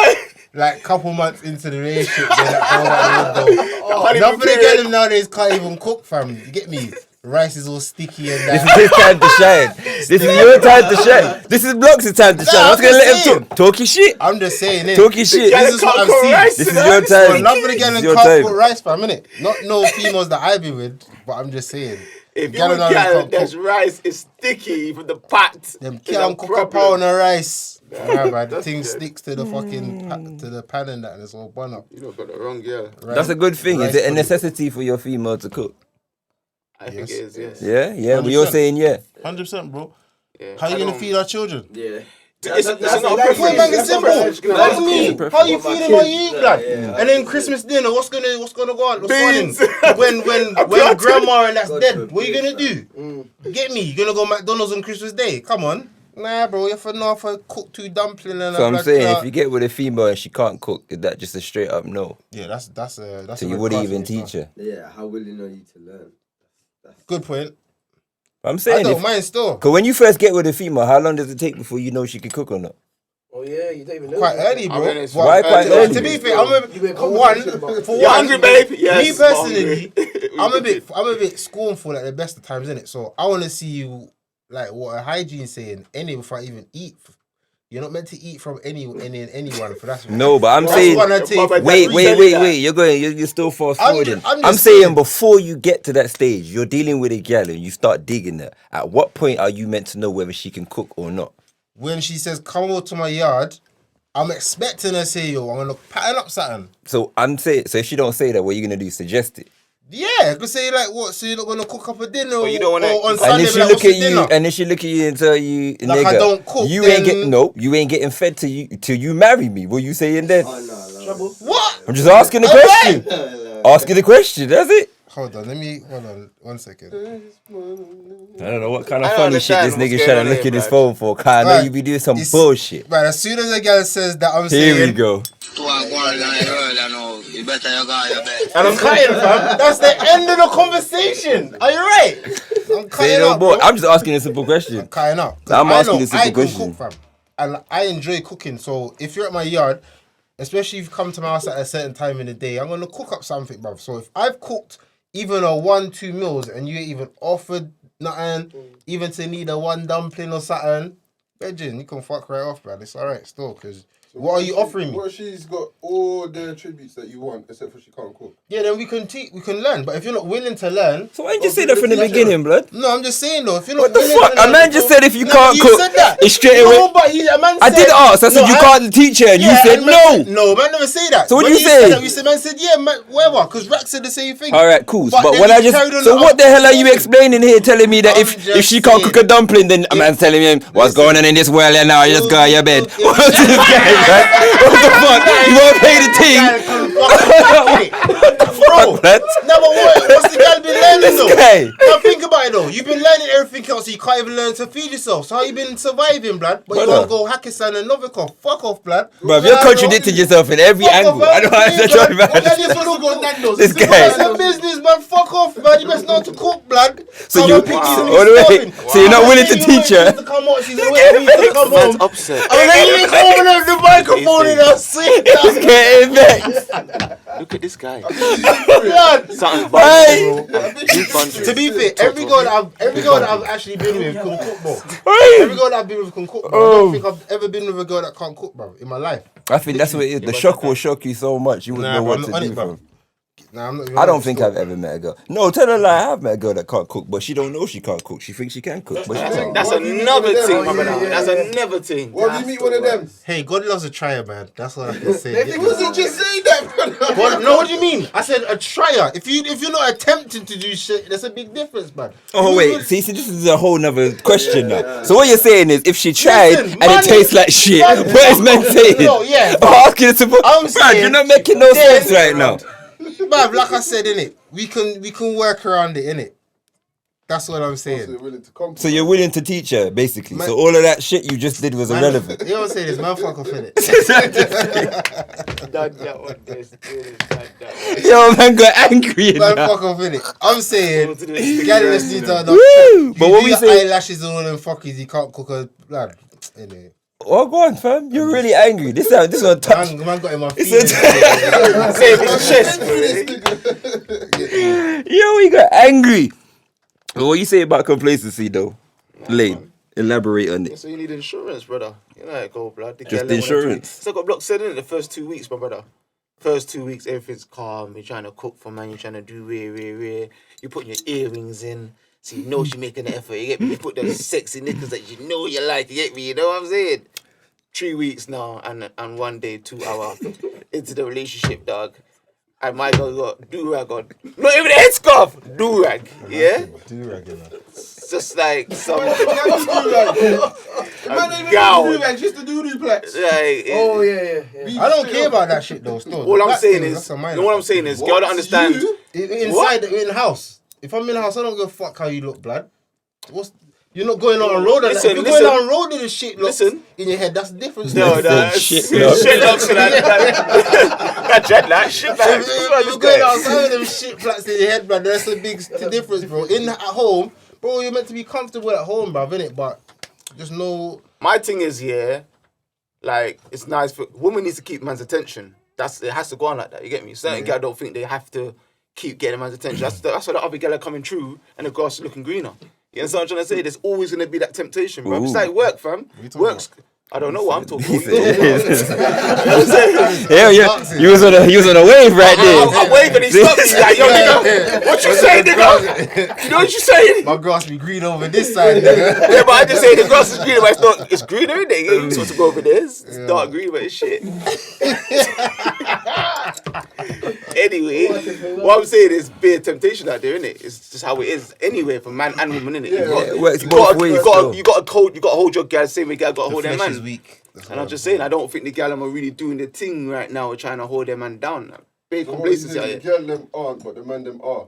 [SPEAKER 2] like couple months into the relationship. They're like, oh, that window. None of the gal them nowadays can't even cook, fam. You get me? rice is all sticky and
[SPEAKER 4] This
[SPEAKER 2] that.
[SPEAKER 4] is his time to shine. This is your time to shine. This is Blocks' time to shine. I was gonna let him talk his shit.
[SPEAKER 2] I'm just saying, innit?
[SPEAKER 4] Talk his shit.
[SPEAKER 2] This is what I've seen.
[SPEAKER 4] This is your
[SPEAKER 2] Well,
[SPEAKER 4] time.
[SPEAKER 2] love for the girl
[SPEAKER 4] This
[SPEAKER 2] and
[SPEAKER 4] is your
[SPEAKER 2] can't
[SPEAKER 4] time.
[SPEAKER 2] cook rice, fam, innit? Not no females that I've been with, but I'm just saying.
[SPEAKER 3] If you
[SPEAKER 2] Gal
[SPEAKER 3] would
[SPEAKER 2] and I
[SPEAKER 3] get
[SPEAKER 2] can't
[SPEAKER 3] there's
[SPEAKER 2] cook.
[SPEAKER 3] rice, it's sticky from the pot.
[SPEAKER 2] Them
[SPEAKER 3] It's a
[SPEAKER 2] can't cook a
[SPEAKER 3] problem.
[SPEAKER 2] pound of rice. Yeah, man. The thing
[SPEAKER 3] good.
[SPEAKER 2] sticks to the fucking to the pan and that, and it's all bun up.
[SPEAKER 5] You don't got the wrong girl.
[SPEAKER 2] Right?
[SPEAKER 4] That's a good thing. Is
[SPEAKER 2] Rice
[SPEAKER 4] it a
[SPEAKER 2] pudding.
[SPEAKER 4] necessity for your female to cook?
[SPEAKER 3] I think it is, yes.
[SPEAKER 4] Yeah, yeah. We all
[SPEAKER 1] 100%.
[SPEAKER 4] saying yeah.
[SPEAKER 1] 100%, bro.
[SPEAKER 3] Yeah.
[SPEAKER 1] How you
[SPEAKER 3] I
[SPEAKER 1] gonna
[SPEAKER 3] don't-
[SPEAKER 1] feed our children?
[SPEAKER 7] Yeah.
[SPEAKER 3] It's not a
[SPEAKER 6] that's
[SPEAKER 3] preference.
[SPEAKER 6] what
[SPEAKER 2] Man, it's
[SPEAKER 6] That's
[SPEAKER 2] simple.
[SPEAKER 6] what I'm
[SPEAKER 2] Like me, how you
[SPEAKER 7] What my
[SPEAKER 2] feeling my
[SPEAKER 7] kids,
[SPEAKER 2] youth,
[SPEAKER 7] yeah,
[SPEAKER 2] lad?
[SPEAKER 7] yeah.
[SPEAKER 2] And then Christmas dinner, what's gonna go on? What's
[SPEAKER 3] Beans.
[SPEAKER 2] going on? When grandma and that's
[SPEAKER 7] God
[SPEAKER 2] dead, what you gonna
[SPEAKER 7] forbid,
[SPEAKER 2] do? Get me? You gonna go McDonald's on Christmas Day? Come on. Nah, bro, you have to know if I cook 2 dumplings and
[SPEAKER 4] So
[SPEAKER 2] a
[SPEAKER 4] I'm
[SPEAKER 2] black
[SPEAKER 4] saying,
[SPEAKER 2] clout.
[SPEAKER 4] if you get with a female and she can't cook, is that just a straight up no?
[SPEAKER 2] Yeah, that's
[SPEAKER 4] So
[SPEAKER 2] a
[SPEAKER 4] you
[SPEAKER 2] red
[SPEAKER 4] wouldn't
[SPEAKER 2] card
[SPEAKER 4] even
[SPEAKER 2] for me,
[SPEAKER 4] teach
[SPEAKER 2] fam.
[SPEAKER 4] her.
[SPEAKER 7] Yeah, how willing are you to learn?
[SPEAKER 2] Good point.
[SPEAKER 4] I'm
[SPEAKER 2] I
[SPEAKER 4] saying,
[SPEAKER 2] don't mind still.
[SPEAKER 4] because when you first get with a female, how long does it take before you know she can cook or not?
[SPEAKER 6] Oh yeah, you don't even know.
[SPEAKER 2] Quite early, bro.
[SPEAKER 3] I mean, it's
[SPEAKER 2] But-
[SPEAKER 4] Why quite early?
[SPEAKER 2] To be fair, I'm
[SPEAKER 6] You been
[SPEAKER 2] a, for one,
[SPEAKER 6] conversation about-
[SPEAKER 2] for
[SPEAKER 3] You're
[SPEAKER 2] one,
[SPEAKER 3] hungry, babe? Yes.
[SPEAKER 2] me personally,
[SPEAKER 3] hungry.
[SPEAKER 2] I'm a bit scornful at the best of times, innit? So I want to see you like what a hygiene saying any before I even eat. You're not meant to eat from anyone for that's
[SPEAKER 4] No, but I'm
[SPEAKER 2] that's
[SPEAKER 4] saying,
[SPEAKER 2] one I take.
[SPEAKER 3] But
[SPEAKER 4] wait,
[SPEAKER 3] that.
[SPEAKER 4] you're still fast forwarding.
[SPEAKER 2] I'm
[SPEAKER 4] I'm
[SPEAKER 2] just
[SPEAKER 4] saying
[SPEAKER 2] saying.
[SPEAKER 4] before you get to that stage, you're dealing with a gal and you start digging her. At what point are you meant to know whether she can cook or not?
[SPEAKER 2] When she says come over to my yard, I'm expecting her to say, yo, I'm gonna pattern up something.
[SPEAKER 4] So I'm saying, so if she don't say that, what are you gonna do? Suggest it.
[SPEAKER 2] Yeah, I could say like what? So you're not gonna cook up a dinner
[SPEAKER 3] But you don't wanna-
[SPEAKER 2] or on
[SPEAKER 4] And
[SPEAKER 2] Sunday?
[SPEAKER 4] if she
[SPEAKER 2] be like,
[SPEAKER 4] look
[SPEAKER 2] what's
[SPEAKER 4] at
[SPEAKER 2] the
[SPEAKER 4] you,
[SPEAKER 2] dinner?
[SPEAKER 4] and if she look at you and tell you,
[SPEAKER 2] Like,
[SPEAKER 4] nigga,
[SPEAKER 2] I don't cook,
[SPEAKER 4] you ain't
[SPEAKER 2] then-
[SPEAKER 4] you ain't getting fed till you marry me. What you saying then?
[SPEAKER 7] Oh, no.
[SPEAKER 6] Trouble.
[SPEAKER 2] What?
[SPEAKER 4] I'm just asking the question. Asking the question. That's it.
[SPEAKER 2] Hold on 1 second.
[SPEAKER 4] I don't know what kind of
[SPEAKER 3] I don't
[SPEAKER 4] funny shit this
[SPEAKER 3] understand what's
[SPEAKER 4] nigga's
[SPEAKER 3] going
[SPEAKER 4] trying
[SPEAKER 3] on
[SPEAKER 4] to look
[SPEAKER 3] here,
[SPEAKER 4] at his
[SPEAKER 3] blood.
[SPEAKER 4] phone for. Cause I know
[SPEAKER 2] Right.
[SPEAKER 4] you be doing some
[SPEAKER 2] It's-
[SPEAKER 4] bullshit.
[SPEAKER 2] But as soon as a girl says that, I'm
[SPEAKER 4] Here
[SPEAKER 2] saying,
[SPEAKER 4] we go.
[SPEAKER 2] and I'm cutting, fam. That's the end of the conversation. Are you right? I'm
[SPEAKER 4] Say
[SPEAKER 2] cutting
[SPEAKER 4] no
[SPEAKER 2] up,
[SPEAKER 4] more.
[SPEAKER 2] bro.
[SPEAKER 4] I'm just asking a simple question.
[SPEAKER 2] Cutting up.
[SPEAKER 4] I'm
[SPEAKER 2] I
[SPEAKER 4] asking
[SPEAKER 2] know
[SPEAKER 4] a simple
[SPEAKER 2] I can
[SPEAKER 4] question.
[SPEAKER 2] cook, fam, and I enjoy cooking. So if you're at my yard, especially if you come to my house at a certain time in the day, I'm gonna cook up something, bruv. So if I've cooked even a 1-2 meals and you ain't even offered nothing, even to need a 1 dumpling or something, Virgin, you can fuck right off, man. It's alright still, because what are you offering me?
[SPEAKER 5] What if she's got all the attributes that you want, except for she can't cook?
[SPEAKER 2] Yeah, then we can learn. But if you're not willing to learn,
[SPEAKER 4] So why didn't you say that from the beginning, blood?
[SPEAKER 2] no, I'm just saying though. If you're
[SPEAKER 4] What
[SPEAKER 2] not
[SPEAKER 4] the
[SPEAKER 2] willing
[SPEAKER 4] fuck?
[SPEAKER 2] to
[SPEAKER 4] A
[SPEAKER 2] learn,
[SPEAKER 4] man just said if you
[SPEAKER 2] No,
[SPEAKER 4] can't
[SPEAKER 2] you
[SPEAKER 4] cook,
[SPEAKER 2] said that.
[SPEAKER 4] it's straight
[SPEAKER 2] No,
[SPEAKER 4] away.
[SPEAKER 2] but a man
[SPEAKER 4] I
[SPEAKER 2] said,
[SPEAKER 4] did ask. I said you can't teach her, and you said
[SPEAKER 2] and man
[SPEAKER 4] no.
[SPEAKER 2] said- no, man never say that.
[SPEAKER 4] So what
[SPEAKER 2] When
[SPEAKER 4] you
[SPEAKER 2] he
[SPEAKER 4] say?
[SPEAKER 2] said that, man said yeah, man, whatever. Because RakZ said the same thing.
[SPEAKER 4] All right, cool.
[SPEAKER 2] But
[SPEAKER 4] But
[SPEAKER 2] then
[SPEAKER 4] when
[SPEAKER 2] you
[SPEAKER 4] I just
[SPEAKER 2] carried on
[SPEAKER 4] so
[SPEAKER 2] the
[SPEAKER 4] what the hell are you
[SPEAKER 2] other-
[SPEAKER 4] explaining here? Telling me that
[SPEAKER 2] I'm
[SPEAKER 4] if
[SPEAKER 2] just
[SPEAKER 4] she can't
[SPEAKER 2] saying.
[SPEAKER 4] cook a dumpling, then a man's telling me what's going on in this world and now you just go to your bed. What's this guy, man? What the fuck? You want to pay the thing?
[SPEAKER 2] Bro,
[SPEAKER 4] What?
[SPEAKER 2] no, but what's the guy been learning
[SPEAKER 4] This
[SPEAKER 2] though?
[SPEAKER 4] guy.
[SPEAKER 2] Now think about it though. You've been learning everything else, so you can't even learn to feed yourself. So how you been surviving, blood? But you
[SPEAKER 4] Brother.
[SPEAKER 2] want to go Hakkasan and Novikov. Fuck off, blood.
[SPEAKER 4] Bro, you're contradicting yourself in every
[SPEAKER 2] Fuck
[SPEAKER 4] angle.
[SPEAKER 2] off,
[SPEAKER 4] I don't
[SPEAKER 2] man.
[SPEAKER 4] understand,
[SPEAKER 2] What
[SPEAKER 4] man.
[SPEAKER 2] that is for go Nando's.
[SPEAKER 4] This
[SPEAKER 2] It's
[SPEAKER 4] guy.
[SPEAKER 2] a business, man. Fuck off, man. You best know how to cook, blood.
[SPEAKER 4] So
[SPEAKER 2] Come
[SPEAKER 4] you-
[SPEAKER 2] on, pick these and
[SPEAKER 4] all the way-
[SPEAKER 2] starving.
[SPEAKER 4] so you're not
[SPEAKER 2] I'm
[SPEAKER 4] willing to
[SPEAKER 2] saying
[SPEAKER 4] teach
[SPEAKER 2] you're
[SPEAKER 4] her?
[SPEAKER 2] waiting to come out. She's waiting for you to come
[SPEAKER 3] Man's
[SPEAKER 2] home.
[SPEAKER 3] upset.
[SPEAKER 2] I'm like, you over the microphone and I'll see that.
[SPEAKER 4] Getting vexed.
[SPEAKER 3] Look at this guy.
[SPEAKER 2] Blood.
[SPEAKER 3] Something's
[SPEAKER 4] Right.
[SPEAKER 3] bugging.
[SPEAKER 2] To be fair, every girl that I've actually been with can cook, bro. Every girl that I've been with can cook, bro. I don't think I've ever been with a girl that can't cook, bro, in my life.
[SPEAKER 4] I think that's what it is. The shock will shock you so much you wouldn't know
[SPEAKER 2] bro,
[SPEAKER 4] what
[SPEAKER 2] I'm
[SPEAKER 4] to
[SPEAKER 2] not on
[SPEAKER 4] do,
[SPEAKER 2] it, bro.
[SPEAKER 4] bro.
[SPEAKER 2] Nah, I'm not even
[SPEAKER 4] I don't
[SPEAKER 2] honest,
[SPEAKER 4] think
[SPEAKER 2] still.
[SPEAKER 4] I've ever met a girl. No, tell her a lie. I have met a girl that can't cook, but she don't know she can't cook. She thinks she can cook, but she can't.
[SPEAKER 3] That's
[SPEAKER 5] What if you meet
[SPEAKER 3] another
[SPEAKER 5] one of them?
[SPEAKER 3] thing, my
[SPEAKER 5] Oh,
[SPEAKER 3] brother.
[SPEAKER 5] yeah,
[SPEAKER 3] That's
[SPEAKER 5] yeah.
[SPEAKER 3] another thing.
[SPEAKER 5] What if you meet one of them?
[SPEAKER 2] Hey, God loves a trier, man. That's what I can say.
[SPEAKER 6] They
[SPEAKER 5] Was he just saying that, brother?
[SPEAKER 2] God, no, what do you mean? I said a trier. If you're not attempting to do shit, there's a big difference, man.
[SPEAKER 4] Oh
[SPEAKER 2] If you-
[SPEAKER 4] wait, see, this is a whole nother question now. So what you're saying is, if she tried
[SPEAKER 2] Listen,
[SPEAKER 4] and
[SPEAKER 2] man,
[SPEAKER 4] it tastes like shit,
[SPEAKER 2] man,
[SPEAKER 4] what is man saying?
[SPEAKER 2] No, yeah,
[SPEAKER 4] I'm
[SPEAKER 2] but
[SPEAKER 4] asking it to.
[SPEAKER 2] I'm
[SPEAKER 4] Bruv,
[SPEAKER 2] saying
[SPEAKER 4] you're not making no
[SPEAKER 2] then-
[SPEAKER 4] sense right now.
[SPEAKER 2] Bruv, like I said, innit, we can work around it, innit. That's what I'm
[SPEAKER 5] So you're
[SPEAKER 2] saying.
[SPEAKER 5] willing to compromise.
[SPEAKER 4] So you're willing to teach her, basically.
[SPEAKER 2] Man-
[SPEAKER 4] So all of that shit you just did was
[SPEAKER 2] Man,
[SPEAKER 4] irrelevant.
[SPEAKER 2] You know what I'm saying? This man fuck off, innit.
[SPEAKER 3] Done that one. This, done that one.
[SPEAKER 4] Yo, man got angry in
[SPEAKER 2] Man
[SPEAKER 4] that.
[SPEAKER 2] fuck off, innit. I'm saying,
[SPEAKER 3] Go to the next
[SPEAKER 2] get
[SPEAKER 3] thing,
[SPEAKER 2] this
[SPEAKER 3] yeah.
[SPEAKER 2] dude down.
[SPEAKER 4] Woo! But what we
[SPEAKER 2] your
[SPEAKER 4] say?
[SPEAKER 2] eyelashes and all them fuckies, you can't cook a lad. Innit.
[SPEAKER 4] Oh, go on, fam. You're really angry. This one touch.
[SPEAKER 2] Man got in my
[SPEAKER 4] It's
[SPEAKER 2] feelings.
[SPEAKER 3] Save his chest, bro.
[SPEAKER 4] Yo, he got angry. What you say about complacency, though? Layne, elaborate on it.
[SPEAKER 3] So you need insurance, brother. You know how it go, blood.
[SPEAKER 4] Just insurance.
[SPEAKER 3] So I got blocked said in it the first 2 weeks, my brother. First 2 weeks, everything's calm. You're trying to cook for man. You're trying to do rare. You're putting your earrings in. So you know she's making an effort. You get me? You put those sexy knickers that you know you like. You get me? You know what I'm saying? 3 weeks now and 1 day, 2 hours into the relationship, dog. And my girl got do-rag on. Not even a headscarf. Do-rag. Yeah?
[SPEAKER 2] Do-rag, you know.
[SPEAKER 3] It's just like some...
[SPEAKER 5] Man, don't even do that, just the doo-doo plex.
[SPEAKER 6] Oh, yeah.
[SPEAKER 2] I don't care about that shit though. Still,
[SPEAKER 3] All I'm
[SPEAKER 2] Black
[SPEAKER 3] saying
[SPEAKER 2] thing,
[SPEAKER 3] is,
[SPEAKER 2] that's a
[SPEAKER 3] you
[SPEAKER 2] minor.
[SPEAKER 3] know what I'm saying is, girl don't understand.
[SPEAKER 2] Inside in the house. If I'm in the house, I don't give a fuck how you look, blood. You're not going on a road.
[SPEAKER 3] Listen,
[SPEAKER 2] if you're going on a road and the shit looks
[SPEAKER 3] Listen.
[SPEAKER 2] in your head, that's different.
[SPEAKER 3] No, that's
[SPEAKER 4] Shit
[SPEAKER 3] shit
[SPEAKER 4] locks.
[SPEAKER 3] locks and that dreadlock shit
[SPEAKER 2] If
[SPEAKER 3] back.
[SPEAKER 2] you're going outside with them shit flats in your head, blood, that's a big difference, bro. At home, bro, you're meant to be comfortable at home, bruv, innit? But just no...
[SPEAKER 3] My thing is, yeah, like, it's nice for... Woman needs to keep man's attention. It has to go on like that, you get me? Certain girls don't think they have to keep getting man's attention. That's why the other girl are coming through and the grass is looking greener. You understand what I'm trying to say? There's always going to be that temptation, bro. It's like work, fam. Works... I don't know what I'm talking about.
[SPEAKER 4] Yeah, you was on a wave right there.
[SPEAKER 3] I'm waving, he stopped me like, yo, nigga, what you saying, nigga? You know what you saying?
[SPEAKER 2] My grass be green over this side, nigga.
[SPEAKER 3] Yeah, but I just say the grass is green, but it's greener, isn't it? You're supposed to go over there. It's dark green, but it's shit. Anyway, what I'm saying is bare temptation out there, innit? It's just how it is anyway for man and woman, innit? You got to hold your gal, same way gal got to hold their man.
[SPEAKER 2] Weak.
[SPEAKER 3] And I'm just saying, I don't think the gal are really doing the thing right now, trying to hold their man down. Big complacency out
[SPEAKER 5] The
[SPEAKER 3] here.
[SPEAKER 5] girl them aren't, but the man them are.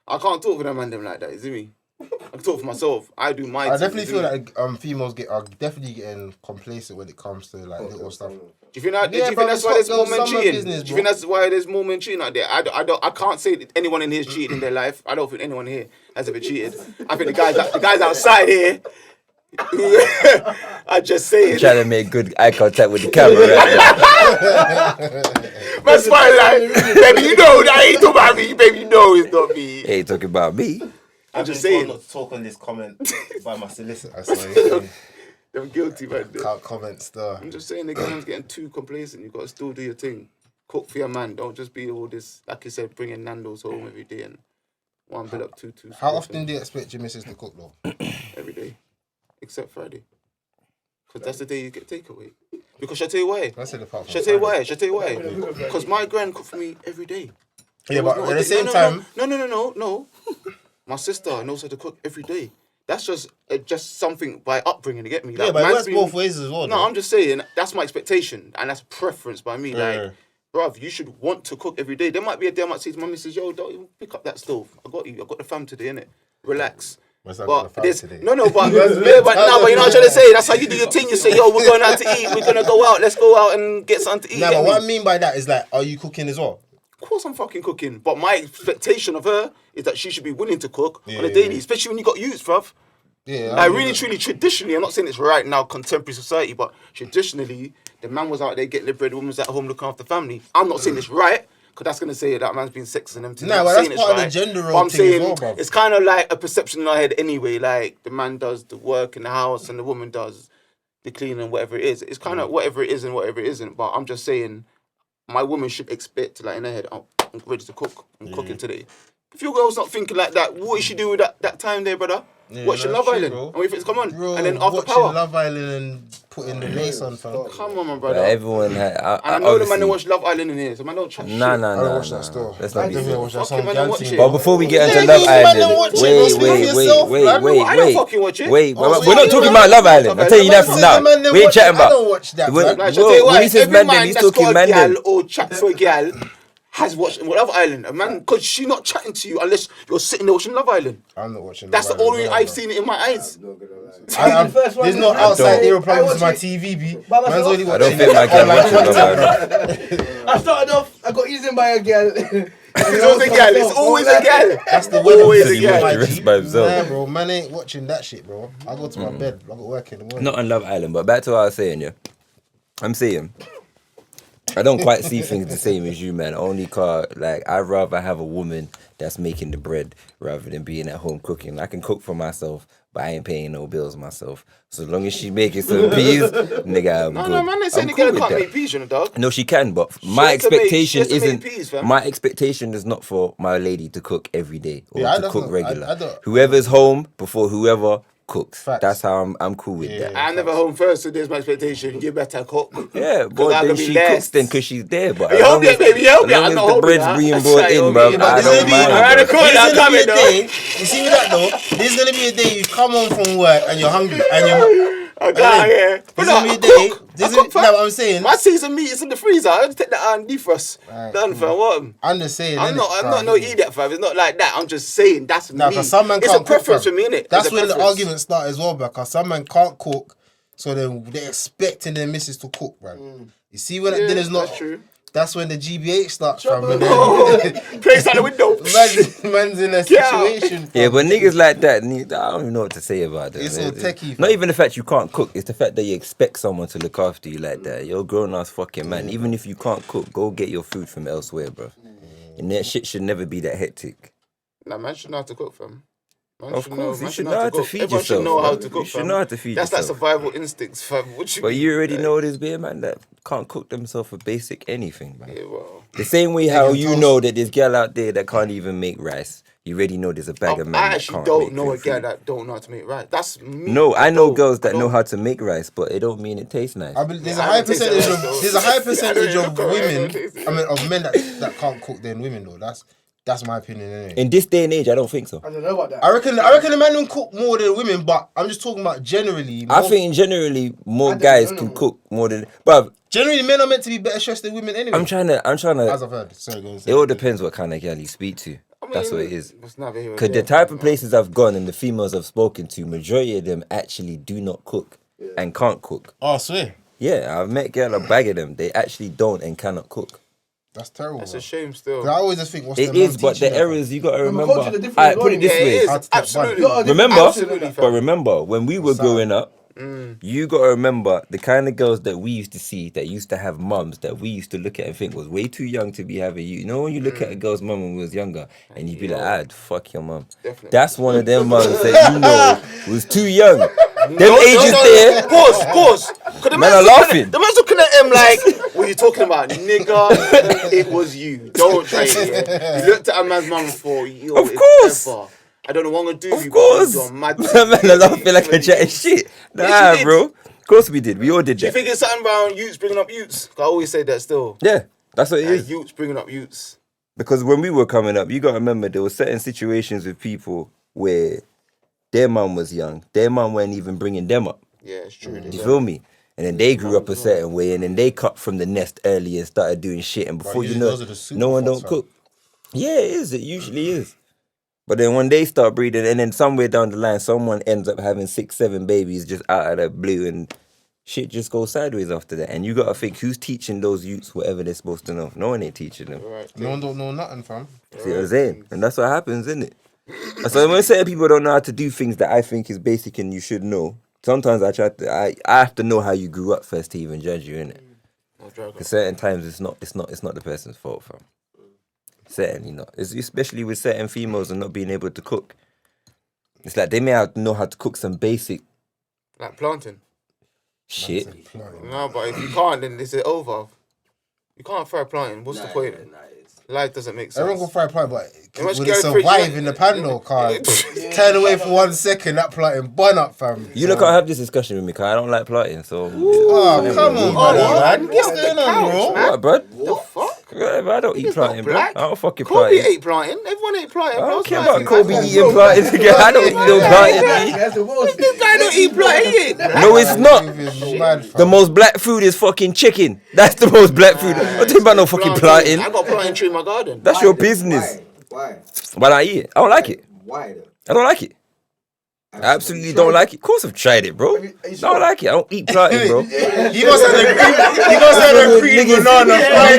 [SPEAKER 3] I can't talk for them man them like that, you see me? I can talk for myself. I do my
[SPEAKER 2] I
[SPEAKER 3] thing,
[SPEAKER 2] definitely
[SPEAKER 3] you see
[SPEAKER 2] feel
[SPEAKER 3] me?
[SPEAKER 2] like females are definitely getting complacent when it comes to like little stuff.
[SPEAKER 3] Do you think that?
[SPEAKER 2] Yeah,
[SPEAKER 3] do you think
[SPEAKER 2] bro,
[SPEAKER 3] that's
[SPEAKER 2] it's
[SPEAKER 3] why there's
[SPEAKER 2] got
[SPEAKER 3] more men
[SPEAKER 2] summer
[SPEAKER 3] cheating?
[SPEAKER 2] business,
[SPEAKER 3] Do you
[SPEAKER 2] bro.
[SPEAKER 3] think that's why there's more men cheating out there? I can't say that anyone in here is cheating in their life. I don't think anyone here has ever cheated. I think the guys outside here. I just say it.
[SPEAKER 4] Trying to make good eye contact with the camera right now.
[SPEAKER 3] That's my life, baby. You know that ain't talking about me, baby. You know it's not me.
[SPEAKER 4] Ain't talking about me.
[SPEAKER 3] I'm just saying.
[SPEAKER 2] Not to talk on this comment by my solicitor. So
[SPEAKER 3] I'm guilty, man.
[SPEAKER 2] can't comment still.
[SPEAKER 3] I'm just saying the girl's getting too complacent. You got to still do your thing. Cook for your man. Don't just be all this, like you said, bringing Nando's home every day and one bill up two.
[SPEAKER 2] How often do you expect your missus to cook though?
[SPEAKER 3] Every day, except Friday, because that's the day you get takeaway. Because shall I tell you why?
[SPEAKER 2] I said apart from
[SPEAKER 3] Shall I tell you
[SPEAKER 2] Friday.
[SPEAKER 3] why? Shall I tell you why? Because my gran cooked for me every day.
[SPEAKER 2] Yeah, but at the same time,
[SPEAKER 3] No. My sister knows how to cook every day. That's just something by upbringing to get me.
[SPEAKER 2] yeah,
[SPEAKER 3] Like,
[SPEAKER 2] but it
[SPEAKER 3] man's
[SPEAKER 2] works
[SPEAKER 3] been-
[SPEAKER 2] both ways as well.
[SPEAKER 3] No,
[SPEAKER 2] though.
[SPEAKER 3] I'm just saying that's my expectation and that's preference by me.
[SPEAKER 2] Yeah.
[SPEAKER 3] Like, bruv, you should want to cook every day. There might be a day I might say to my missus, yo, don't even pick up that stove. I got you. I got the fam today, innit? Relax.
[SPEAKER 2] What's that got the fam
[SPEAKER 3] there's
[SPEAKER 2] today?
[SPEAKER 3] but you know what I'm trying to say. That's how you do your thing. You say, yo, we're going out to eat. We're gonna go out. Let's go out and get something to eat.
[SPEAKER 2] Nah,
[SPEAKER 3] get
[SPEAKER 2] but
[SPEAKER 3] me?
[SPEAKER 2] what I mean by that is like, are you cooking as well?
[SPEAKER 3] Of course I'm fucking cooking. But my expectation of her is that she should be willing to cook on a
[SPEAKER 2] Yeah.
[SPEAKER 3] daily, especially when you got youths, bruv.
[SPEAKER 2] Yeah,
[SPEAKER 3] Like really, truly, traditionally, I'm not saying it's right now, contemporary society, but traditionally, the man was out there getting the bread, the woman was at home looking after the family. I'm not saying it's right, because that's going to say that man's being sexist and empty.
[SPEAKER 2] Nah,
[SPEAKER 3] I'm
[SPEAKER 2] but
[SPEAKER 3] saying
[SPEAKER 2] that's
[SPEAKER 3] it's
[SPEAKER 2] part of the
[SPEAKER 3] right.
[SPEAKER 2] gender
[SPEAKER 3] But
[SPEAKER 2] role
[SPEAKER 3] I'm
[SPEAKER 2] thing as
[SPEAKER 3] saying
[SPEAKER 2] well, bruv.
[SPEAKER 3] it's kind of like a perception in our head anyway, like the man does the work in the house and the woman does the cleaning and whatever it is. It's kind of whatever it is and whatever it isn't, but I'm just saying my woman should expect, like in her head, oh, I'm ready to cook. I'm cooking today. If your girl's not thinking like that, what is she doing with that time there, brother?
[SPEAKER 2] Yeah,
[SPEAKER 3] Watching
[SPEAKER 2] that's
[SPEAKER 3] Love
[SPEAKER 2] true,
[SPEAKER 3] Island.
[SPEAKER 2] bro.
[SPEAKER 3] And wait for it to come on.
[SPEAKER 2] Bro,
[SPEAKER 3] and then after
[SPEAKER 2] watching
[SPEAKER 3] Power.
[SPEAKER 2] Love Island and putting the lace on, fam.
[SPEAKER 3] Come on, my
[SPEAKER 4] But
[SPEAKER 3] brother.
[SPEAKER 4] everyone had.
[SPEAKER 3] And I know the man that watch Love Island in here, so man don't chat shit.
[SPEAKER 4] Nah.
[SPEAKER 2] I don't watch that still.
[SPEAKER 4] Let's
[SPEAKER 2] I
[SPEAKER 4] not be
[SPEAKER 2] definitely
[SPEAKER 4] so.
[SPEAKER 2] watch that
[SPEAKER 3] Fuck
[SPEAKER 2] some
[SPEAKER 3] it, man,
[SPEAKER 2] gal
[SPEAKER 3] watch
[SPEAKER 2] thing.
[SPEAKER 3] it.
[SPEAKER 4] But before we get
[SPEAKER 2] Yeah,
[SPEAKER 4] into Love
[SPEAKER 2] these man them
[SPEAKER 4] Island,
[SPEAKER 2] watch it, bro. Speak for yourself, man.
[SPEAKER 3] I don't fucking watch it.
[SPEAKER 4] Wait,
[SPEAKER 3] Oh,
[SPEAKER 4] we're not
[SPEAKER 3] yeah,
[SPEAKER 4] talking
[SPEAKER 3] man.
[SPEAKER 4] about Love Island. I'm telling you that from now. We ain't chatting
[SPEAKER 2] I
[SPEAKER 4] about.
[SPEAKER 2] don't watch that,
[SPEAKER 4] When-
[SPEAKER 2] man.
[SPEAKER 3] Like, shall I tell you
[SPEAKER 4] when
[SPEAKER 3] what?
[SPEAKER 4] he says
[SPEAKER 3] Every
[SPEAKER 4] man
[SPEAKER 3] man
[SPEAKER 4] them, he's
[SPEAKER 3] that's
[SPEAKER 4] talking
[SPEAKER 3] got a
[SPEAKER 4] man
[SPEAKER 3] gal
[SPEAKER 4] them.
[SPEAKER 3] or chat to a gal has watched Love Island. A man, because she's not chatting to you unless you're sitting there watching Love Island.
[SPEAKER 2] I'm not watching
[SPEAKER 3] That's
[SPEAKER 2] Love
[SPEAKER 3] the
[SPEAKER 2] Island
[SPEAKER 3] only
[SPEAKER 2] as well,
[SPEAKER 3] I've
[SPEAKER 2] bro.
[SPEAKER 3] seen it in my eyes.
[SPEAKER 7] I'm not gonna lie.
[SPEAKER 6] The first one
[SPEAKER 2] There's
[SPEAKER 6] was
[SPEAKER 2] no
[SPEAKER 6] like-
[SPEAKER 2] outside
[SPEAKER 4] don't.
[SPEAKER 2] era problems
[SPEAKER 6] I
[SPEAKER 2] with my
[SPEAKER 6] watch
[SPEAKER 2] TV, B.
[SPEAKER 6] By
[SPEAKER 2] Man's
[SPEAKER 6] myself.
[SPEAKER 2] only
[SPEAKER 4] I don't
[SPEAKER 2] watching
[SPEAKER 4] think my girl watching Love
[SPEAKER 2] content.
[SPEAKER 4] Island.
[SPEAKER 6] I started off, I got eaten by a girl.
[SPEAKER 3] It's always a gal. It's always a gal.
[SPEAKER 2] That's the
[SPEAKER 3] Always
[SPEAKER 2] weather.
[SPEAKER 3] a gal.
[SPEAKER 4] He rest by himself.
[SPEAKER 2] Nah, bro, man ain't watching that shit, bro. I go to my bed. I got work in the morning.
[SPEAKER 4] Not on Love Island, but back to what I was saying, yeah. I'm saying, I don't quite see things the same as you, man. Only car, like, I'd rather have a woman that's making the bread rather than being at home cooking. I can cook for myself, but I ain't paying no bills myself. So long as she making some peas, nigga, I'm good.
[SPEAKER 3] No, man, they say
[SPEAKER 4] I'm
[SPEAKER 3] the
[SPEAKER 4] cool
[SPEAKER 3] girl
[SPEAKER 4] with
[SPEAKER 3] can't
[SPEAKER 4] that.
[SPEAKER 3] make peas, you know, dog.
[SPEAKER 4] No, she can, but
[SPEAKER 3] She
[SPEAKER 4] my
[SPEAKER 3] has to make-
[SPEAKER 4] expectation
[SPEAKER 3] she has to make
[SPEAKER 4] isn't.
[SPEAKER 3] peas, fam.
[SPEAKER 4] My expectation is not for my lady to cook every day or
[SPEAKER 2] Yeah,
[SPEAKER 4] to
[SPEAKER 2] that's
[SPEAKER 4] cook
[SPEAKER 2] not-
[SPEAKER 4] regular.
[SPEAKER 2] I don't-
[SPEAKER 4] Whoever's home before whoever cooks.
[SPEAKER 2] Facts.
[SPEAKER 4] That's how I'm cool with that.
[SPEAKER 3] I'm never home first, so there's my expectation. You better cook.
[SPEAKER 4] Yeah,
[SPEAKER 3] 'Cause
[SPEAKER 4] but
[SPEAKER 3] I
[SPEAKER 4] then
[SPEAKER 3] can be
[SPEAKER 4] she
[SPEAKER 3] less.
[SPEAKER 4] cooks then because she's there. But
[SPEAKER 3] You
[SPEAKER 4] as
[SPEAKER 3] help
[SPEAKER 4] long
[SPEAKER 3] me,
[SPEAKER 4] as-
[SPEAKER 3] baby, you help me.
[SPEAKER 4] as long
[SPEAKER 3] I'm
[SPEAKER 4] as
[SPEAKER 3] not
[SPEAKER 4] the
[SPEAKER 3] holding
[SPEAKER 4] bread's
[SPEAKER 3] that.
[SPEAKER 4] being
[SPEAKER 3] That's
[SPEAKER 4] brought
[SPEAKER 3] right,
[SPEAKER 4] in,
[SPEAKER 3] homie.
[SPEAKER 4] bro,
[SPEAKER 3] But
[SPEAKER 4] I
[SPEAKER 2] there's
[SPEAKER 4] don't
[SPEAKER 2] gonna be-
[SPEAKER 4] mind.
[SPEAKER 3] Alright,
[SPEAKER 4] bro.
[SPEAKER 3] cool.
[SPEAKER 2] There's
[SPEAKER 3] I'm
[SPEAKER 2] gonna be
[SPEAKER 3] coming,
[SPEAKER 2] a
[SPEAKER 3] dog.
[SPEAKER 2] day. You see with that though? There's gonna be a day you come home from work and you're hungry and you're.
[SPEAKER 3] I got here.
[SPEAKER 2] There's gonna be a day. No, what I'm saying.
[SPEAKER 3] My seasoned meat is in the freezer. I just take that R&D for us.
[SPEAKER 2] Right,
[SPEAKER 3] Done, fam. What?
[SPEAKER 2] I'm just saying.
[SPEAKER 3] I'm
[SPEAKER 2] innit,
[SPEAKER 3] not no
[SPEAKER 2] bruv?
[SPEAKER 3] idiot, fam. It's not like that. I'm just saying that's
[SPEAKER 2] Nah,
[SPEAKER 3] me.
[SPEAKER 2] because some man
[SPEAKER 3] It's
[SPEAKER 2] can't
[SPEAKER 3] a preference
[SPEAKER 2] cook,
[SPEAKER 3] for me, innit?
[SPEAKER 2] That's
[SPEAKER 3] It's a
[SPEAKER 2] when the
[SPEAKER 3] preference.
[SPEAKER 2] arguments start as well, because some man can't cook, so then they're expecting their missus to cook, bro. You see when that
[SPEAKER 3] Yeah,
[SPEAKER 2] dinner's not.
[SPEAKER 3] that's true.
[SPEAKER 2] That's when the GBH starts, fam. And
[SPEAKER 3] Place out the window.
[SPEAKER 2] man's in a
[SPEAKER 3] Get out.
[SPEAKER 2] situation.
[SPEAKER 4] Yeah,
[SPEAKER 2] fam.
[SPEAKER 4] but niggas like that, I don't even know what to say about them.
[SPEAKER 2] It's all techie,
[SPEAKER 4] Not
[SPEAKER 2] fam.
[SPEAKER 4] even the fact you can't cook, it's the fact that you expect someone to look after you like that. You're a grown ass fucking man. Even if you can't cook, go get your food from elsewhere, bro. And that shit should never be that hectic.
[SPEAKER 3] Nah, man should know how to cook, fam. Man
[SPEAKER 4] Of
[SPEAKER 3] should
[SPEAKER 4] course, you
[SPEAKER 3] man
[SPEAKER 4] should know how to
[SPEAKER 3] cook.
[SPEAKER 4] feed
[SPEAKER 3] Everyone should
[SPEAKER 4] yourself,
[SPEAKER 3] know how
[SPEAKER 4] bro.
[SPEAKER 3] to
[SPEAKER 4] You
[SPEAKER 3] cook,
[SPEAKER 4] should
[SPEAKER 3] fam.
[SPEAKER 4] know how to feed
[SPEAKER 3] That's
[SPEAKER 4] yourself.
[SPEAKER 3] like survival instincts, fam. What you
[SPEAKER 4] But
[SPEAKER 3] mean?
[SPEAKER 4] you already know there's beer man that can't cook themselves for basic anything, man.
[SPEAKER 3] Yeah, well.
[SPEAKER 4] The same way how
[SPEAKER 2] and
[SPEAKER 4] you
[SPEAKER 2] toast.
[SPEAKER 4] know that there's girl out there that can't even make rice. You already know there's a bag of
[SPEAKER 3] I
[SPEAKER 4] men that
[SPEAKER 3] actually
[SPEAKER 4] can't
[SPEAKER 3] don't
[SPEAKER 4] make
[SPEAKER 3] know a
[SPEAKER 4] food.
[SPEAKER 3] girl that don't know how to make rice. That's me.
[SPEAKER 4] No, I know
[SPEAKER 3] don't.
[SPEAKER 4] girls that
[SPEAKER 3] I
[SPEAKER 4] know
[SPEAKER 3] don't.
[SPEAKER 4] how to make rice, but it don't mean it tastes nice.
[SPEAKER 2] There's
[SPEAKER 3] Yeah,
[SPEAKER 2] a
[SPEAKER 3] I
[SPEAKER 2] high
[SPEAKER 3] haven't tasted
[SPEAKER 2] percentage
[SPEAKER 3] rice,
[SPEAKER 2] of
[SPEAKER 3] though.
[SPEAKER 2] there's a high percentage of
[SPEAKER 3] I don't
[SPEAKER 2] women.
[SPEAKER 3] taste it.
[SPEAKER 2] I mean, of men that can't cook than women though. That's my opinion. Anyway.
[SPEAKER 4] In this day and age, I don't think so.
[SPEAKER 6] I don't know about that.
[SPEAKER 2] I reckon the men don't cook more than women, but I'm just talking about generally.
[SPEAKER 4] I
[SPEAKER 2] more-
[SPEAKER 4] think generally more
[SPEAKER 6] I don't
[SPEAKER 4] guys
[SPEAKER 6] know.
[SPEAKER 4] can cook more than. But
[SPEAKER 2] generally men are meant to be better chefs than women anyway.
[SPEAKER 4] I'm trying to.
[SPEAKER 2] As I've heard. Sorry, go on.
[SPEAKER 4] It all depends what kind of girl you speak to.
[SPEAKER 3] I mean,
[SPEAKER 4] That's what it is.
[SPEAKER 3] It's not very
[SPEAKER 4] Because the
[SPEAKER 3] well.
[SPEAKER 4] type of places I've gone and the females I've spoken to, majority of them actually do not cook and can't cook.
[SPEAKER 2] Oh, I swear.
[SPEAKER 4] Yeah, I've met girl a bag of them. They actually don't and cannot cook.
[SPEAKER 2] That's terrible.
[SPEAKER 3] It's
[SPEAKER 2] bro.
[SPEAKER 3] a shame still.
[SPEAKER 2] 'Cause I always just think, what's
[SPEAKER 4] It
[SPEAKER 2] the
[SPEAKER 4] is,
[SPEAKER 2] man
[SPEAKER 4] but
[SPEAKER 2] teaching
[SPEAKER 4] the
[SPEAKER 2] them?
[SPEAKER 4] errors you got to
[SPEAKER 6] But
[SPEAKER 4] remember.
[SPEAKER 6] culture's a different
[SPEAKER 4] Alright,
[SPEAKER 6] as
[SPEAKER 4] put
[SPEAKER 6] well,
[SPEAKER 4] it this
[SPEAKER 3] Yeah, it
[SPEAKER 4] way.
[SPEAKER 3] is.
[SPEAKER 2] How to take
[SPEAKER 3] Absolutely.
[SPEAKER 2] bad.
[SPEAKER 4] Remember,
[SPEAKER 3] Absolutely, fam.
[SPEAKER 4] but remember, when we were growing up, you got to remember the kind of girls that we used to see that used to have mums that we used to look at and think was way too young to be having you. You know, when you look at a girl's mum when we was younger and you'd be like, fuck your mum.
[SPEAKER 3] Definitely.
[SPEAKER 4] That's one of them mums that you know was too young. Them
[SPEAKER 3] No,
[SPEAKER 4] ages
[SPEAKER 3] no.
[SPEAKER 4] there.
[SPEAKER 3] Pause. 'Cause the
[SPEAKER 4] Man
[SPEAKER 3] man's
[SPEAKER 4] are
[SPEAKER 3] looking
[SPEAKER 4] laughing.
[SPEAKER 3] The man's looking at him like, what are you talking about? Nigga, it was you. Don't try it. Yeah? You looked at a man's mum before. Yo,
[SPEAKER 4] Of
[SPEAKER 3] it's
[SPEAKER 4] course.
[SPEAKER 3] ever. I don't know what I'm going to do.
[SPEAKER 4] Of
[SPEAKER 3] you,
[SPEAKER 4] course.
[SPEAKER 3] But you're mad.
[SPEAKER 4] Man are laughing like a chatting shit. Nah,
[SPEAKER 3] Yes, you did.
[SPEAKER 4] bro. Of course we did. We all did
[SPEAKER 3] Do you
[SPEAKER 4] that.
[SPEAKER 3] think it's something around youths bringing up youths? 'Cause I always say that still.
[SPEAKER 4] Yeah, that's what it is.
[SPEAKER 3] Youths bringing up youths.
[SPEAKER 4] Because when we were coming up, you got to remember there were certain situations with people where their mum was young. Their mum weren't even bringing them up.
[SPEAKER 3] Yeah, it's true.
[SPEAKER 4] Do you feel me? And then they grew up a certain way, and then they cut from the nest early and started doing shit. And before you
[SPEAKER 2] usually
[SPEAKER 4] know,
[SPEAKER 2] those are the super
[SPEAKER 4] no one
[SPEAKER 2] fucks,
[SPEAKER 4] don't cook. Yeah, it is. It usually is. But then when they start breeding, and then somewhere down the line, someone ends up having 6, 7 babies just out of the blue, and shit just goes sideways after that. And you got to think, who's teaching those youths whatever they're supposed to know? No one ain't teaching them.
[SPEAKER 3] Right.
[SPEAKER 2] No one don't know nothing, fam.
[SPEAKER 4] See what I'm saying? And that's what happens, isn't it? So when certain people don't know how to do things that I think is basic and you should know, sometimes I have to know how you grew up first to even judge you, innit? Because certain times it's not the person's fault, fam. Certainly not. It's especially with certain females and not being able to cook. It's like they may have to know how to cook some basic
[SPEAKER 3] Like planting.
[SPEAKER 4] shit.
[SPEAKER 3] No, but if you can't, then it's over. You can't fry planting. What's the point? Life doesn't make sense.
[SPEAKER 2] Everyone can fry a plant, but
[SPEAKER 3] much
[SPEAKER 2] will it
[SPEAKER 3] go fridge,
[SPEAKER 2] survive
[SPEAKER 3] yeah.
[SPEAKER 2] in the pan though? Can't turn away for 1 second, that plant and burn up, fam.
[SPEAKER 4] You look, I have this discussion with me because I don't like plotting, so...
[SPEAKER 2] Oh, come on, brother, man. What's going on, bro?
[SPEAKER 4] What, bro?
[SPEAKER 3] The fuck?
[SPEAKER 4] I don't eat
[SPEAKER 3] It's not
[SPEAKER 4] planting, bro.
[SPEAKER 3] black.
[SPEAKER 4] I don't fucking
[SPEAKER 3] Kobe
[SPEAKER 4] planting.
[SPEAKER 3] ate planting. Everyone ate planting.
[SPEAKER 4] I
[SPEAKER 3] bro.
[SPEAKER 4] don't care
[SPEAKER 3] It's
[SPEAKER 4] about
[SPEAKER 3] like-
[SPEAKER 4] Kobe eating planting together. I don't eat no planting.
[SPEAKER 6] That's the worst.
[SPEAKER 3] This guy don't eat planting. He ain't black.
[SPEAKER 4] No, it's not.
[SPEAKER 2] Mad,
[SPEAKER 4] The
[SPEAKER 2] fam.
[SPEAKER 4] most black food is fucking chicken. That's the most black food. I'm talking about no fucking planting.
[SPEAKER 3] I got planting tree in my garden.
[SPEAKER 4] That's your business.
[SPEAKER 7] Why?
[SPEAKER 4] But I eat it. I don't like it.
[SPEAKER 7] Why though?
[SPEAKER 4] I don't like it. I absolutely don't like it. Of course I've tried it, bro. Don't like it. I don't eat plantain, bro.
[SPEAKER 2] He must have a green banana.
[SPEAKER 4] I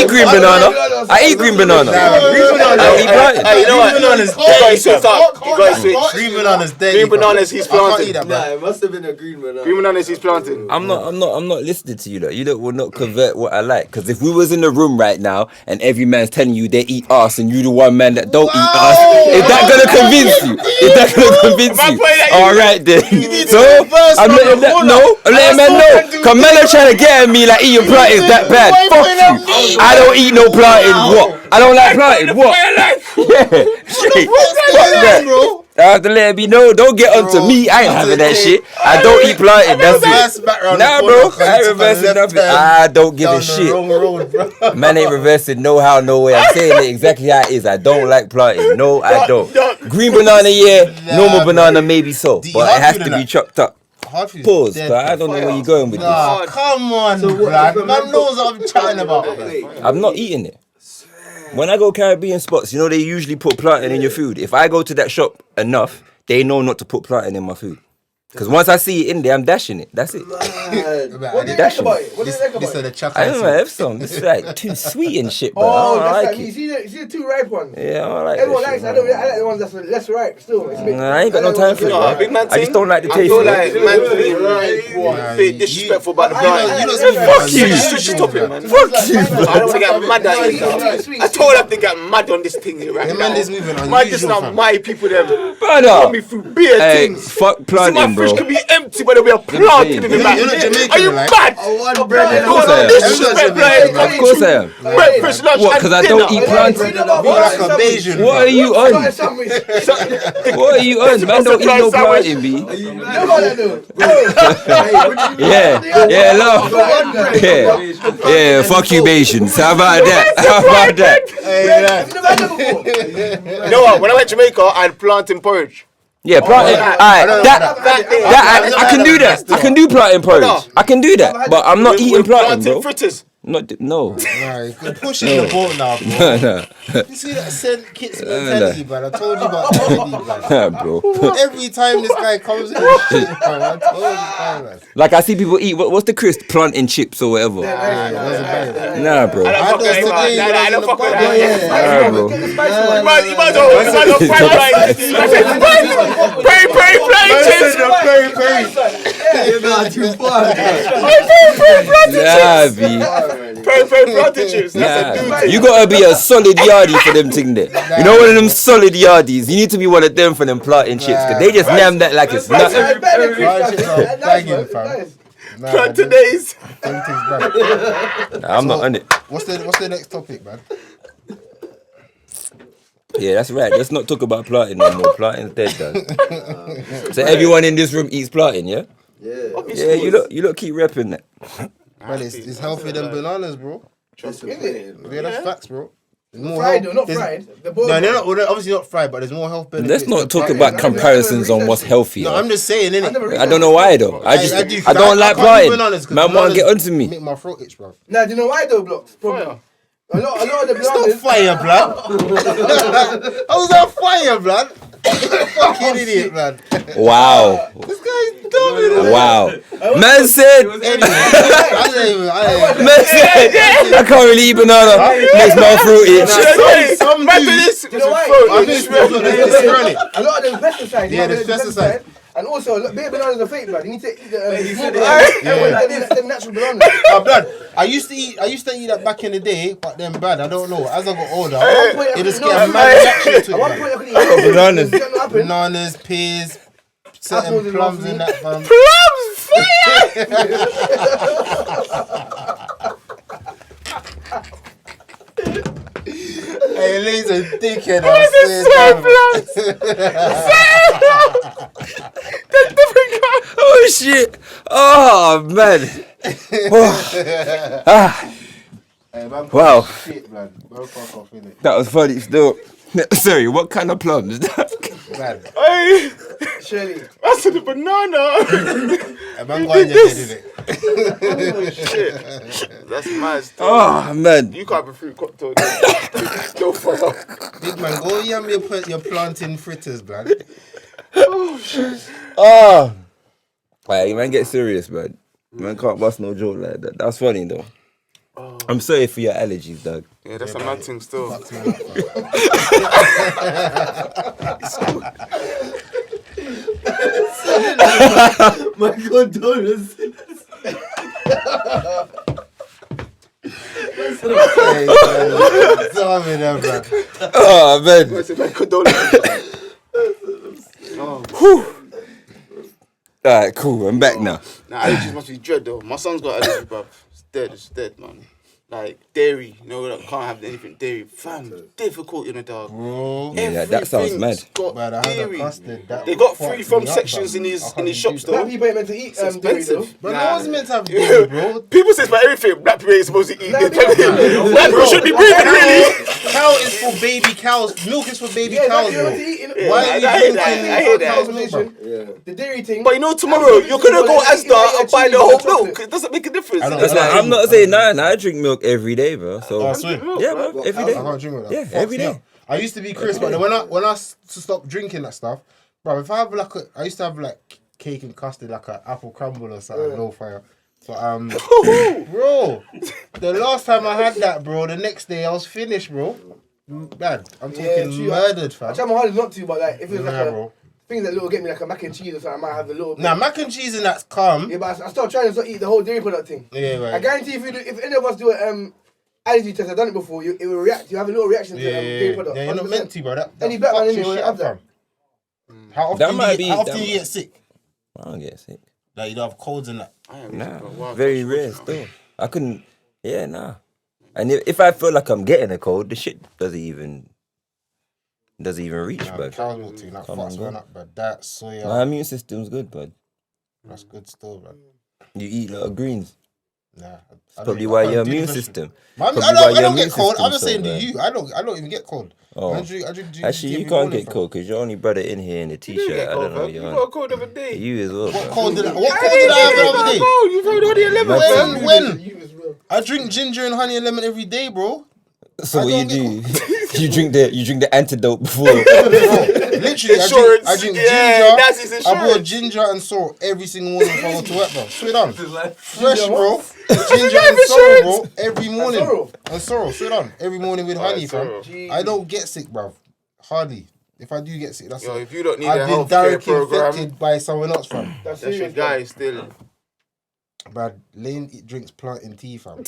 [SPEAKER 4] eat green banana. I eat green banana. I don't eat plantain.
[SPEAKER 3] Hey, you know what?
[SPEAKER 2] Green banana's
[SPEAKER 3] You gotta
[SPEAKER 2] dead.
[SPEAKER 3] switch up. You gotta switch.
[SPEAKER 2] Green banana's dead.
[SPEAKER 3] Green bananas, he's
[SPEAKER 2] I can't
[SPEAKER 3] planting.
[SPEAKER 2] eat that,
[SPEAKER 7] Nah,
[SPEAKER 2] man.
[SPEAKER 7] it must have been a green banana.
[SPEAKER 3] Green bananas, he's planting.
[SPEAKER 4] I'm not listening to you though. You will not convert what I like. Because if we was in the room right now and every man's telling you they eat ass and you the one man that don't eat ass, is that gonna convince you? Is that gonna convince you? All right then. So I'm letting that know. I'm letting man know. Cause man are trying to get at me like eating plantain is that bad. Fuck you. I don't eat no plantain. What? I don't like plantain. What? Yeah. Shit. Fuck that.
[SPEAKER 2] Bro.
[SPEAKER 4] I have to let me know. Don't get onto me. I ain't having that shit. I don't eat plantain. That's it. Nah, bro. I ain't reversing nothing. I don't give a shit. Man ain't reversing no how, no way. I'm saying it exactly how it is. I don't like plantain. No, I don't. Green banana, yeah. Normal banana, maybe so. But it has to be chopped up. Pause. Cause I don't know where you're going with this.
[SPEAKER 2] Nah, come on, blood. Man knows what I'm chatting about.
[SPEAKER 4] I'm not eating it. When I go Caribbean spots, you know they usually put plantain in your food. If I go to that shop enough, they know not to put plantain in my food. Because once I see it in there, I'm dashing it. That's it.
[SPEAKER 6] What do you think about it? What do you think about it?
[SPEAKER 4] I don't know, have some. It's like too sweet and shit, but
[SPEAKER 6] Oh,
[SPEAKER 4] I don't
[SPEAKER 6] that's
[SPEAKER 4] like
[SPEAKER 6] me.
[SPEAKER 4] it.
[SPEAKER 6] See the two ripe ones?
[SPEAKER 4] Yeah, I don't like
[SPEAKER 6] Everyone
[SPEAKER 4] that
[SPEAKER 6] likes
[SPEAKER 4] shit,
[SPEAKER 6] it. I like the ones that's less ripe still. It's a bit-
[SPEAKER 4] I ain't got no time for it.
[SPEAKER 3] No, big man
[SPEAKER 4] I just
[SPEAKER 3] thing.
[SPEAKER 4] don't like the
[SPEAKER 3] I
[SPEAKER 4] taste
[SPEAKER 3] feel
[SPEAKER 4] of it.
[SPEAKER 3] like man's being disrespectful about the plant.
[SPEAKER 4] Fuck you.
[SPEAKER 3] Stop it, man.
[SPEAKER 4] Fuck you,
[SPEAKER 3] I don't want to get mad at it. I told him to get mad on this thing right
[SPEAKER 2] The
[SPEAKER 3] now.
[SPEAKER 2] man is moving
[SPEAKER 3] Man, just
[SPEAKER 2] unusual,
[SPEAKER 3] not
[SPEAKER 2] fam.
[SPEAKER 3] my people them.
[SPEAKER 4] Brother.
[SPEAKER 3] Put me through beer
[SPEAKER 4] Hey,
[SPEAKER 3] things.
[SPEAKER 4] fuck
[SPEAKER 3] See, my
[SPEAKER 4] plantain, bro.
[SPEAKER 3] fridge could be empty, but there'll be a plantain in the back.
[SPEAKER 2] You're not Jamaican,
[SPEAKER 3] Are you
[SPEAKER 2] right?
[SPEAKER 3] mad?
[SPEAKER 6] Of
[SPEAKER 4] course I am.
[SPEAKER 3] Disrespect, like,
[SPEAKER 4] Of course I am.
[SPEAKER 3] breakfast, lunch,
[SPEAKER 4] What,
[SPEAKER 3] and
[SPEAKER 4] 'cause I don't
[SPEAKER 3] dinner.
[SPEAKER 4] eat plantain?
[SPEAKER 2] You're like a Bayesian.
[SPEAKER 4] What are you on?
[SPEAKER 6] What
[SPEAKER 4] What are you on? Man don't eat no plantain, B. Yeah, love. Yeah, fuck you, Bayesians. How about that? How about that?
[SPEAKER 3] You know what? When I went to Jamaica, I had plantain porridge.
[SPEAKER 4] Yeah, plantain. Alright, that I can do that. I can do plantain porridge. I can do that, but I'm not eating plantain, bro.
[SPEAKER 3] Fritters.
[SPEAKER 4] No.
[SPEAKER 2] Right, you're pushing the boat now, bro.
[SPEAKER 4] No.
[SPEAKER 2] You see that St. Kitts mentality, man? I told you about Kennedy, man.
[SPEAKER 4] Bro.
[SPEAKER 2] Every time this guy comes in, shit, man. I told you, man.
[SPEAKER 4] Like I see people eat what's the crisp plantain chips or whatever. Nah, bro.
[SPEAKER 2] I don't today,
[SPEAKER 3] I don't fuck with
[SPEAKER 4] Nah, bro.
[SPEAKER 3] You might as well
[SPEAKER 4] Nah, B. Nah. You gotta be a solid yardie for them thing there. You know, one of them solid yardies. You need to be one of them for them plantain chips, cause they just name that like it's nothing.
[SPEAKER 3] Today's.
[SPEAKER 4] Nah, I'm not on it.
[SPEAKER 2] What's the next topic, man?
[SPEAKER 4] Yeah, that's right. Let's not talk about plantain no more. Plantain's dead, guys. So everyone in this room eats plantain, yeah? Yeah, you look keep repping that.
[SPEAKER 2] Man, it's healthier than bananas, bro. Yeah, that's facts, bro.
[SPEAKER 6] Fried or not fried?
[SPEAKER 2] No, they're not. Well, they're obviously not fried, but there's more health benefits.
[SPEAKER 4] Let's not
[SPEAKER 2] than
[SPEAKER 4] talk
[SPEAKER 2] plantain.
[SPEAKER 4] about comparisons on what's healthier.
[SPEAKER 2] No, I'm just saying, innit?
[SPEAKER 4] I don't know why though. I don't like plantain. Man, won't get onto me.
[SPEAKER 2] Make my throat itch, bro.
[SPEAKER 6] Nah, do you know why though, Blocks? Problem. A lot of the
[SPEAKER 2] It's not
[SPEAKER 6] bananas.
[SPEAKER 2] fire, blood. How's that fire, blood? Fucking idiot, man.
[SPEAKER 4] Wow.
[SPEAKER 2] This guy's dumb, you know.
[SPEAKER 4] Wow. Man said, man said, I can't really eat banana. Makes my throat itch.
[SPEAKER 2] Some
[SPEAKER 3] Man,
[SPEAKER 2] do.
[SPEAKER 3] do this.
[SPEAKER 6] You know why?
[SPEAKER 2] I think it's running.
[SPEAKER 6] A lot of them pesticides.
[SPEAKER 2] Yeah, there's pesticides.
[SPEAKER 6] And also, bit bananas are fake, blood. You need to eat the small
[SPEAKER 2] Yeah.
[SPEAKER 6] them natural bananas.
[SPEAKER 2] Blood. I used to eat that back in the day, but then bad. I don't know. As I got older, it just get a mad reaction to
[SPEAKER 6] At one
[SPEAKER 2] it.
[SPEAKER 6] point, I couldn't eat
[SPEAKER 4] Bananas.
[SPEAKER 6] You know what happened?
[SPEAKER 2] Bananas, pears, certain
[SPEAKER 6] Apples is
[SPEAKER 2] plums
[SPEAKER 6] lovely.
[SPEAKER 2] in that. Fam. Hey, Layne's a dickhead.
[SPEAKER 4] Oh shit. Oh man. Wow.
[SPEAKER 2] Shit, man. Go fuck off, innit?
[SPEAKER 4] That was funny still. Sorry, what kind of plums?
[SPEAKER 2] Man,
[SPEAKER 3] Hey,
[SPEAKER 6] Shirley.
[SPEAKER 3] I said the banana.
[SPEAKER 2] a man going there, did it?
[SPEAKER 3] Oh, shit. That's mad. Still.
[SPEAKER 4] Oh man.
[SPEAKER 3] You can't be free cocktail. Go for it.
[SPEAKER 2] Big man, go yam your plantain fritters, man.
[SPEAKER 4] Oh. Alright, man, get serious, man. Man can't bust no joke like that. That's funny though. I'm sorry for your allergies, dog.
[SPEAKER 3] Yeah, that's a mad thing still.
[SPEAKER 6] My condolences.
[SPEAKER 2] Hey, man. Tell me that, man.
[SPEAKER 4] Oh man.
[SPEAKER 3] I said my condolences.
[SPEAKER 4] Alright, cool. I'm back now.
[SPEAKER 3] Nah, allergies must be dread though. My son's got allergies, bruv. It's dead, man. Like dairy, you know, can't have anything dairy. Fam, difficult, you know, dog.
[SPEAKER 2] Bro.
[SPEAKER 4] Yeah, that sounds mad.
[SPEAKER 3] Got
[SPEAKER 2] Man, I had a
[SPEAKER 3] dairy.
[SPEAKER 2] custard. That
[SPEAKER 3] They got
[SPEAKER 2] fucked
[SPEAKER 3] free from
[SPEAKER 2] me up,
[SPEAKER 3] sections
[SPEAKER 2] fam.
[SPEAKER 3] in
[SPEAKER 2] I
[SPEAKER 3] his
[SPEAKER 2] can't
[SPEAKER 3] shops
[SPEAKER 2] do
[SPEAKER 3] though.
[SPEAKER 6] Black people ain't meant to eat dairy though.
[SPEAKER 3] Expensive.
[SPEAKER 2] But
[SPEAKER 3] Nah.
[SPEAKER 2] no one's meant to have dairy, bro.
[SPEAKER 3] People say about everything black people ain't supposed to eat.
[SPEAKER 6] Nah,
[SPEAKER 3] Black people should be breathing, really.
[SPEAKER 2] Cow is for baby cows. Milk is for baby
[SPEAKER 6] Yeah,
[SPEAKER 2] cows,
[SPEAKER 6] exactly.
[SPEAKER 2] bro.
[SPEAKER 6] You're meant to eat in
[SPEAKER 2] Why
[SPEAKER 3] I
[SPEAKER 2] are you
[SPEAKER 3] hear
[SPEAKER 2] drinking
[SPEAKER 3] that. I hear that.
[SPEAKER 2] cow's milk, bro?
[SPEAKER 7] Yeah.
[SPEAKER 6] the dairy thing.
[SPEAKER 3] But you know, tomorrow you're gonna go Asda and buy the whole milk. It doesn't make a difference.
[SPEAKER 2] I don't
[SPEAKER 4] That's
[SPEAKER 2] know.
[SPEAKER 4] like, I'm not saying nah, I drink milk every day, bro. So
[SPEAKER 2] Oh, sweet.
[SPEAKER 4] yeah, bro, every day.
[SPEAKER 2] I can't drink with that.
[SPEAKER 4] Yeah,
[SPEAKER 2] Fucks
[SPEAKER 4] every
[SPEAKER 2] me
[SPEAKER 4] day.
[SPEAKER 2] up. I used to be Chris, but then when I stopped drinking that stuff, bro, if I have like I used to have like cake and custard, like an apple crumble or something, low fire. But bro, the last time I had that, bro, the next day I was finished, bro. Man, I'm talking
[SPEAKER 6] true.
[SPEAKER 2] murdered,
[SPEAKER 6] I
[SPEAKER 2] fam.
[SPEAKER 6] try my hardest not to, but like if it's like
[SPEAKER 2] Nah,
[SPEAKER 6] a
[SPEAKER 2] bro.
[SPEAKER 6] thing that little get me like a mac and cheese or something, I might have the little.
[SPEAKER 2] Nah, mac and cheese and that's calm.
[SPEAKER 6] Yeah, but I start trying to start eat the whole dairy product thing.
[SPEAKER 2] Yeah, right.
[SPEAKER 6] I guarantee if any of us do a allergy test, I've done it before, it will react. You have a little reaction to dairy product.
[SPEAKER 2] Yeah, you're not
[SPEAKER 6] 100%.
[SPEAKER 2] meant to, bro. That
[SPEAKER 6] Any black man
[SPEAKER 2] fucks
[SPEAKER 6] in
[SPEAKER 2] your
[SPEAKER 6] here will
[SPEAKER 2] shit
[SPEAKER 6] have
[SPEAKER 2] up,
[SPEAKER 6] that.
[SPEAKER 2] fam. How often,
[SPEAKER 4] That might be-
[SPEAKER 2] how often
[SPEAKER 4] that
[SPEAKER 2] you
[SPEAKER 4] might-
[SPEAKER 2] get sick?
[SPEAKER 4] I don't get sick.
[SPEAKER 2] Like you don't have colds and that.
[SPEAKER 4] Nah, very rare still. I couldn't. Yeah, nah. And if I feel like I'm getting a cold, the shit doesn't even reach,
[SPEAKER 2] Nah,
[SPEAKER 4] bro.
[SPEAKER 2] cow's milk too. That
[SPEAKER 4] Come
[SPEAKER 2] fucks
[SPEAKER 4] on,
[SPEAKER 2] one
[SPEAKER 4] bro.
[SPEAKER 2] up, but that soya,
[SPEAKER 4] My immune system's good, bud.
[SPEAKER 2] that's good still, bro.
[SPEAKER 4] You eat a lot of greens.
[SPEAKER 2] Nah, I
[SPEAKER 4] Probably
[SPEAKER 2] don't-
[SPEAKER 4] why
[SPEAKER 2] I can't
[SPEAKER 4] your
[SPEAKER 2] do
[SPEAKER 4] immune
[SPEAKER 2] the
[SPEAKER 4] system.
[SPEAKER 2] vegetable.
[SPEAKER 4] Probably
[SPEAKER 2] I
[SPEAKER 4] why
[SPEAKER 2] don't
[SPEAKER 4] your
[SPEAKER 2] get
[SPEAKER 4] immune
[SPEAKER 2] cold. I'm
[SPEAKER 4] system's
[SPEAKER 2] just
[SPEAKER 4] so
[SPEAKER 2] saying to
[SPEAKER 4] bad.
[SPEAKER 2] you. I don't even get cold.
[SPEAKER 4] Oh.
[SPEAKER 2] I drink
[SPEAKER 4] Actually, you
[SPEAKER 2] every
[SPEAKER 4] can't
[SPEAKER 2] morning,
[SPEAKER 4] get
[SPEAKER 2] fam.
[SPEAKER 4] cold because your only brother in here in a t-shirt. I don't know.
[SPEAKER 3] You got a cold of a day.
[SPEAKER 4] You as well,
[SPEAKER 2] What
[SPEAKER 4] bro.
[SPEAKER 2] cold did I have the other day?
[SPEAKER 3] You've heard all the 11,
[SPEAKER 4] Man,
[SPEAKER 3] man.
[SPEAKER 2] When?
[SPEAKER 6] You as well.
[SPEAKER 2] I drink ginger and honey and lemon every day, bro.
[SPEAKER 4] So
[SPEAKER 2] I
[SPEAKER 4] what you
[SPEAKER 2] don't
[SPEAKER 4] do? you drink the antidote before.
[SPEAKER 2] Bro, literally,
[SPEAKER 3] Insurance.
[SPEAKER 2] I drink
[SPEAKER 3] Yeah,
[SPEAKER 2] ginger.
[SPEAKER 3] that's his
[SPEAKER 2] I brought
[SPEAKER 3] insurance.
[SPEAKER 2] ginger and sorrel every single morning before I go to work, bro. Straight on. Fresh,
[SPEAKER 6] Ginger
[SPEAKER 2] bro. Ginger and sorrel, bro. Every morning.
[SPEAKER 6] sorrel?
[SPEAKER 2] And sorrel, straight on. Every morning with honey, fam.
[SPEAKER 3] sorrel.
[SPEAKER 2] I don't get sick, bro. Hardly. If I do get sick, that's
[SPEAKER 3] Yo,
[SPEAKER 2] it.
[SPEAKER 3] if you don't need a
[SPEAKER 2] I've been
[SPEAKER 3] healthcare
[SPEAKER 2] directly
[SPEAKER 3] program,
[SPEAKER 2] infected by someone else, fam.
[SPEAKER 6] That's
[SPEAKER 3] that's your
[SPEAKER 6] serious,
[SPEAKER 3] guy still.
[SPEAKER 2] But Layne drinks plantain tea, fam.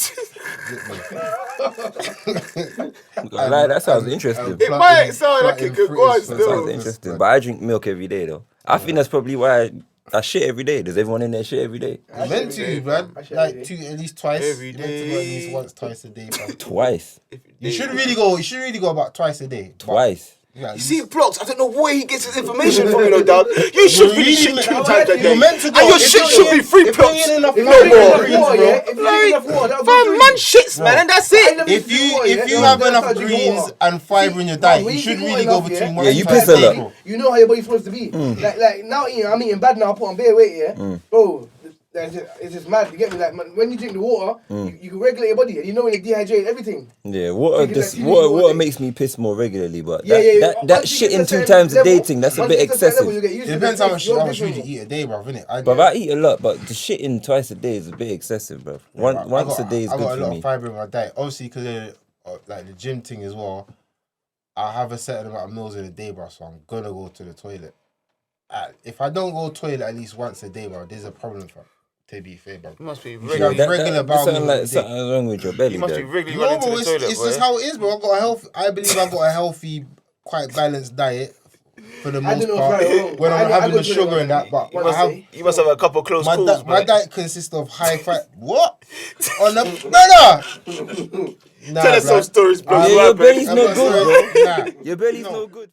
[SPEAKER 4] Like, that sounds interesting.
[SPEAKER 3] It might sound like it could go on
[SPEAKER 4] That
[SPEAKER 3] still.
[SPEAKER 4] sounds interesting. But I drink milk every day though. I think that's probably why I shit every day. Does everyone in there shit every day?
[SPEAKER 2] You're meant to, man.
[SPEAKER 6] I share
[SPEAKER 2] Like
[SPEAKER 6] every
[SPEAKER 2] at least twice.
[SPEAKER 3] Every
[SPEAKER 2] You're meant to go at least
[SPEAKER 3] day.
[SPEAKER 2] once, twice a day, fam.
[SPEAKER 4] Twice.
[SPEAKER 2] You should really go about twice a day. But,
[SPEAKER 4] Twice.
[SPEAKER 2] yeah,
[SPEAKER 3] You see, blocks. I don't know where he gets his information from, you know, dog. You should
[SPEAKER 2] You're
[SPEAKER 3] finish
[SPEAKER 2] really
[SPEAKER 3] shit 2
[SPEAKER 2] meant-
[SPEAKER 3] times a day.
[SPEAKER 2] You're meant to go.
[SPEAKER 3] And your
[SPEAKER 2] If
[SPEAKER 3] shit
[SPEAKER 2] you're
[SPEAKER 3] should be
[SPEAKER 2] eating-
[SPEAKER 3] free
[SPEAKER 2] if you're
[SPEAKER 3] blocks.
[SPEAKER 2] eating enough
[SPEAKER 6] If
[SPEAKER 2] no
[SPEAKER 6] you drink
[SPEAKER 2] more.
[SPEAKER 6] enough water, yeah, if you drink enough water, that'll go
[SPEAKER 3] Fam,
[SPEAKER 6] through
[SPEAKER 3] man
[SPEAKER 6] you.
[SPEAKER 3] shits, man, and that's it.
[SPEAKER 2] If you have enough greens and fiber in your diet, you should really go between one
[SPEAKER 4] Yeah,
[SPEAKER 2] and
[SPEAKER 4] you
[SPEAKER 2] twice
[SPEAKER 4] piss a
[SPEAKER 2] day,
[SPEAKER 4] lot.
[SPEAKER 2] bro.
[SPEAKER 6] You know how your body's supposed to be. Like now, I'm eating bad now. I put on bare weight, yeah. Bro, it's just mad. You get me? Like when you drink the water, you can regulate your body. And you know when you're dehydrated, everything.
[SPEAKER 4] Yeah, water
[SPEAKER 6] Drinking
[SPEAKER 4] just
[SPEAKER 6] like 2 liters a
[SPEAKER 4] water
[SPEAKER 6] day.
[SPEAKER 4] makes me piss more regularly, but
[SPEAKER 6] Yeah,
[SPEAKER 4] that
[SPEAKER 6] Once you
[SPEAKER 4] shit
[SPEAKER 6] get
[SPEAKER 4] in
[SPEAKER 6] to a
[SPEAKER 4] 2
[SPEAKER 6] certain
[SPEAKER 4] times a day
[SPEAKER 6] level-
[SPEAKER 4] thing, that's a
[SPEAKER 6] once
[SPEAKER 4] bit
[SPEAKER 6] you get to a certain level,
[SPEAKER 4] excessive.
[SPEAKER 6] you get used
[SPEAKER 2] It
[SPEAKER 6] to
[SPEAKER 2] depends
[SPEAKER 6] the
[SPEAKER 2] how
[SPEAKER 6] taste.
[SPEAKER 2] much
[SPEAKER 6] You're
[SPEAKER 2] food you
[SPEAKER 6] different.
[SPEAKER 2] eat a day, bro, innit?
[SPEAKER 4] But I eat a lot, but the shit in twice a day is a bit excessive, bro. Once a day is
[SPEAKER 2] I
[SPEAKER 4] good
[SPEAKER 2] got a
[SPEAKER 4] for
[SPEAKER 2] lot
[SPEAKER 4] me.
[SPEAKER 2] of fiber in my diet. Obviously, because like the gym thing as well, I have a certain amount of meals in a day, bro, so I'm gonna go to the toilet. If I don't go to the toilet at least once a day, bro, there's a problem, fam. To be fair, bro.
[SPEAKER 3] You must be
[SPEAKER 2] should
[SPEAKER 3] regularly.
[SPEAKER 2] have regular bowel
[SPEAKER 4] Something like
[SPEAKER 2] movement a day.
[SPEAKER 4] something wrong with your belly,
[SPEAKER 3] You must be
[SPEAKER 4] dog.
[SPEAKER 3] regularly
[SPEAKER 2] No,
[SPEAKER 3] running to
[SPEAKER 2] bro,
[SPEAKER 3] the toilet,
[SPEAKER 2] it's
[SPEAKER 3] boy.
[SPEAKER 2] just how it is, bro. I believe I got a healthy, quite balanced diet for the
[SPEAKER 6] I
[SPEAKER 2] most
[SPEAKER 6] don't know
[SPEAKER 2] part.
[SPEAKER 6] if I'm wrong.
[SPEAKER 2] When
[SPEAKER 6] I
[SPEAKER 2] I'm
[SPEAKER 6] go
[SPEAKER 2] having
[SPEAKER 6] to
[SPEAKER 2] the
[SPEAKER 6] the
[SPEAKER 2] sugar and that, but
[SPEAKER 6] What
[SPEAKER 2] I
[SPEAKER 6] I
[SPEAKER 2] have
[SPEAKER 6] say?
[SPEAKER 3] You must have a couple close calls,
[SPEAKER 2] my
[SPEAKER 3] man.
[SPEAKER 2] diet consists of high fat. What? On the brother. Nah,
[SPEAKER 3] Tell us some
[SPEAKER 2] blood.
[SPEAKER 3] stories, bro.
[SPEAKER 4] Yeah,
[SPEAKER 3] What
[SPEAKER 4] your
[SPEAKER 3] happened?
[SPEAKER 4] belly's
[SPEAKER 2] I'm
[SPEAKER 4] no
[SPEAKER 2] not
[SPEAKER 4] good,
[SPEAKER 2] sorry.
[SPEAKER 4] bro.
[SPEAKER 2] Nah.
[SPEAKER 4] Your belly's no good.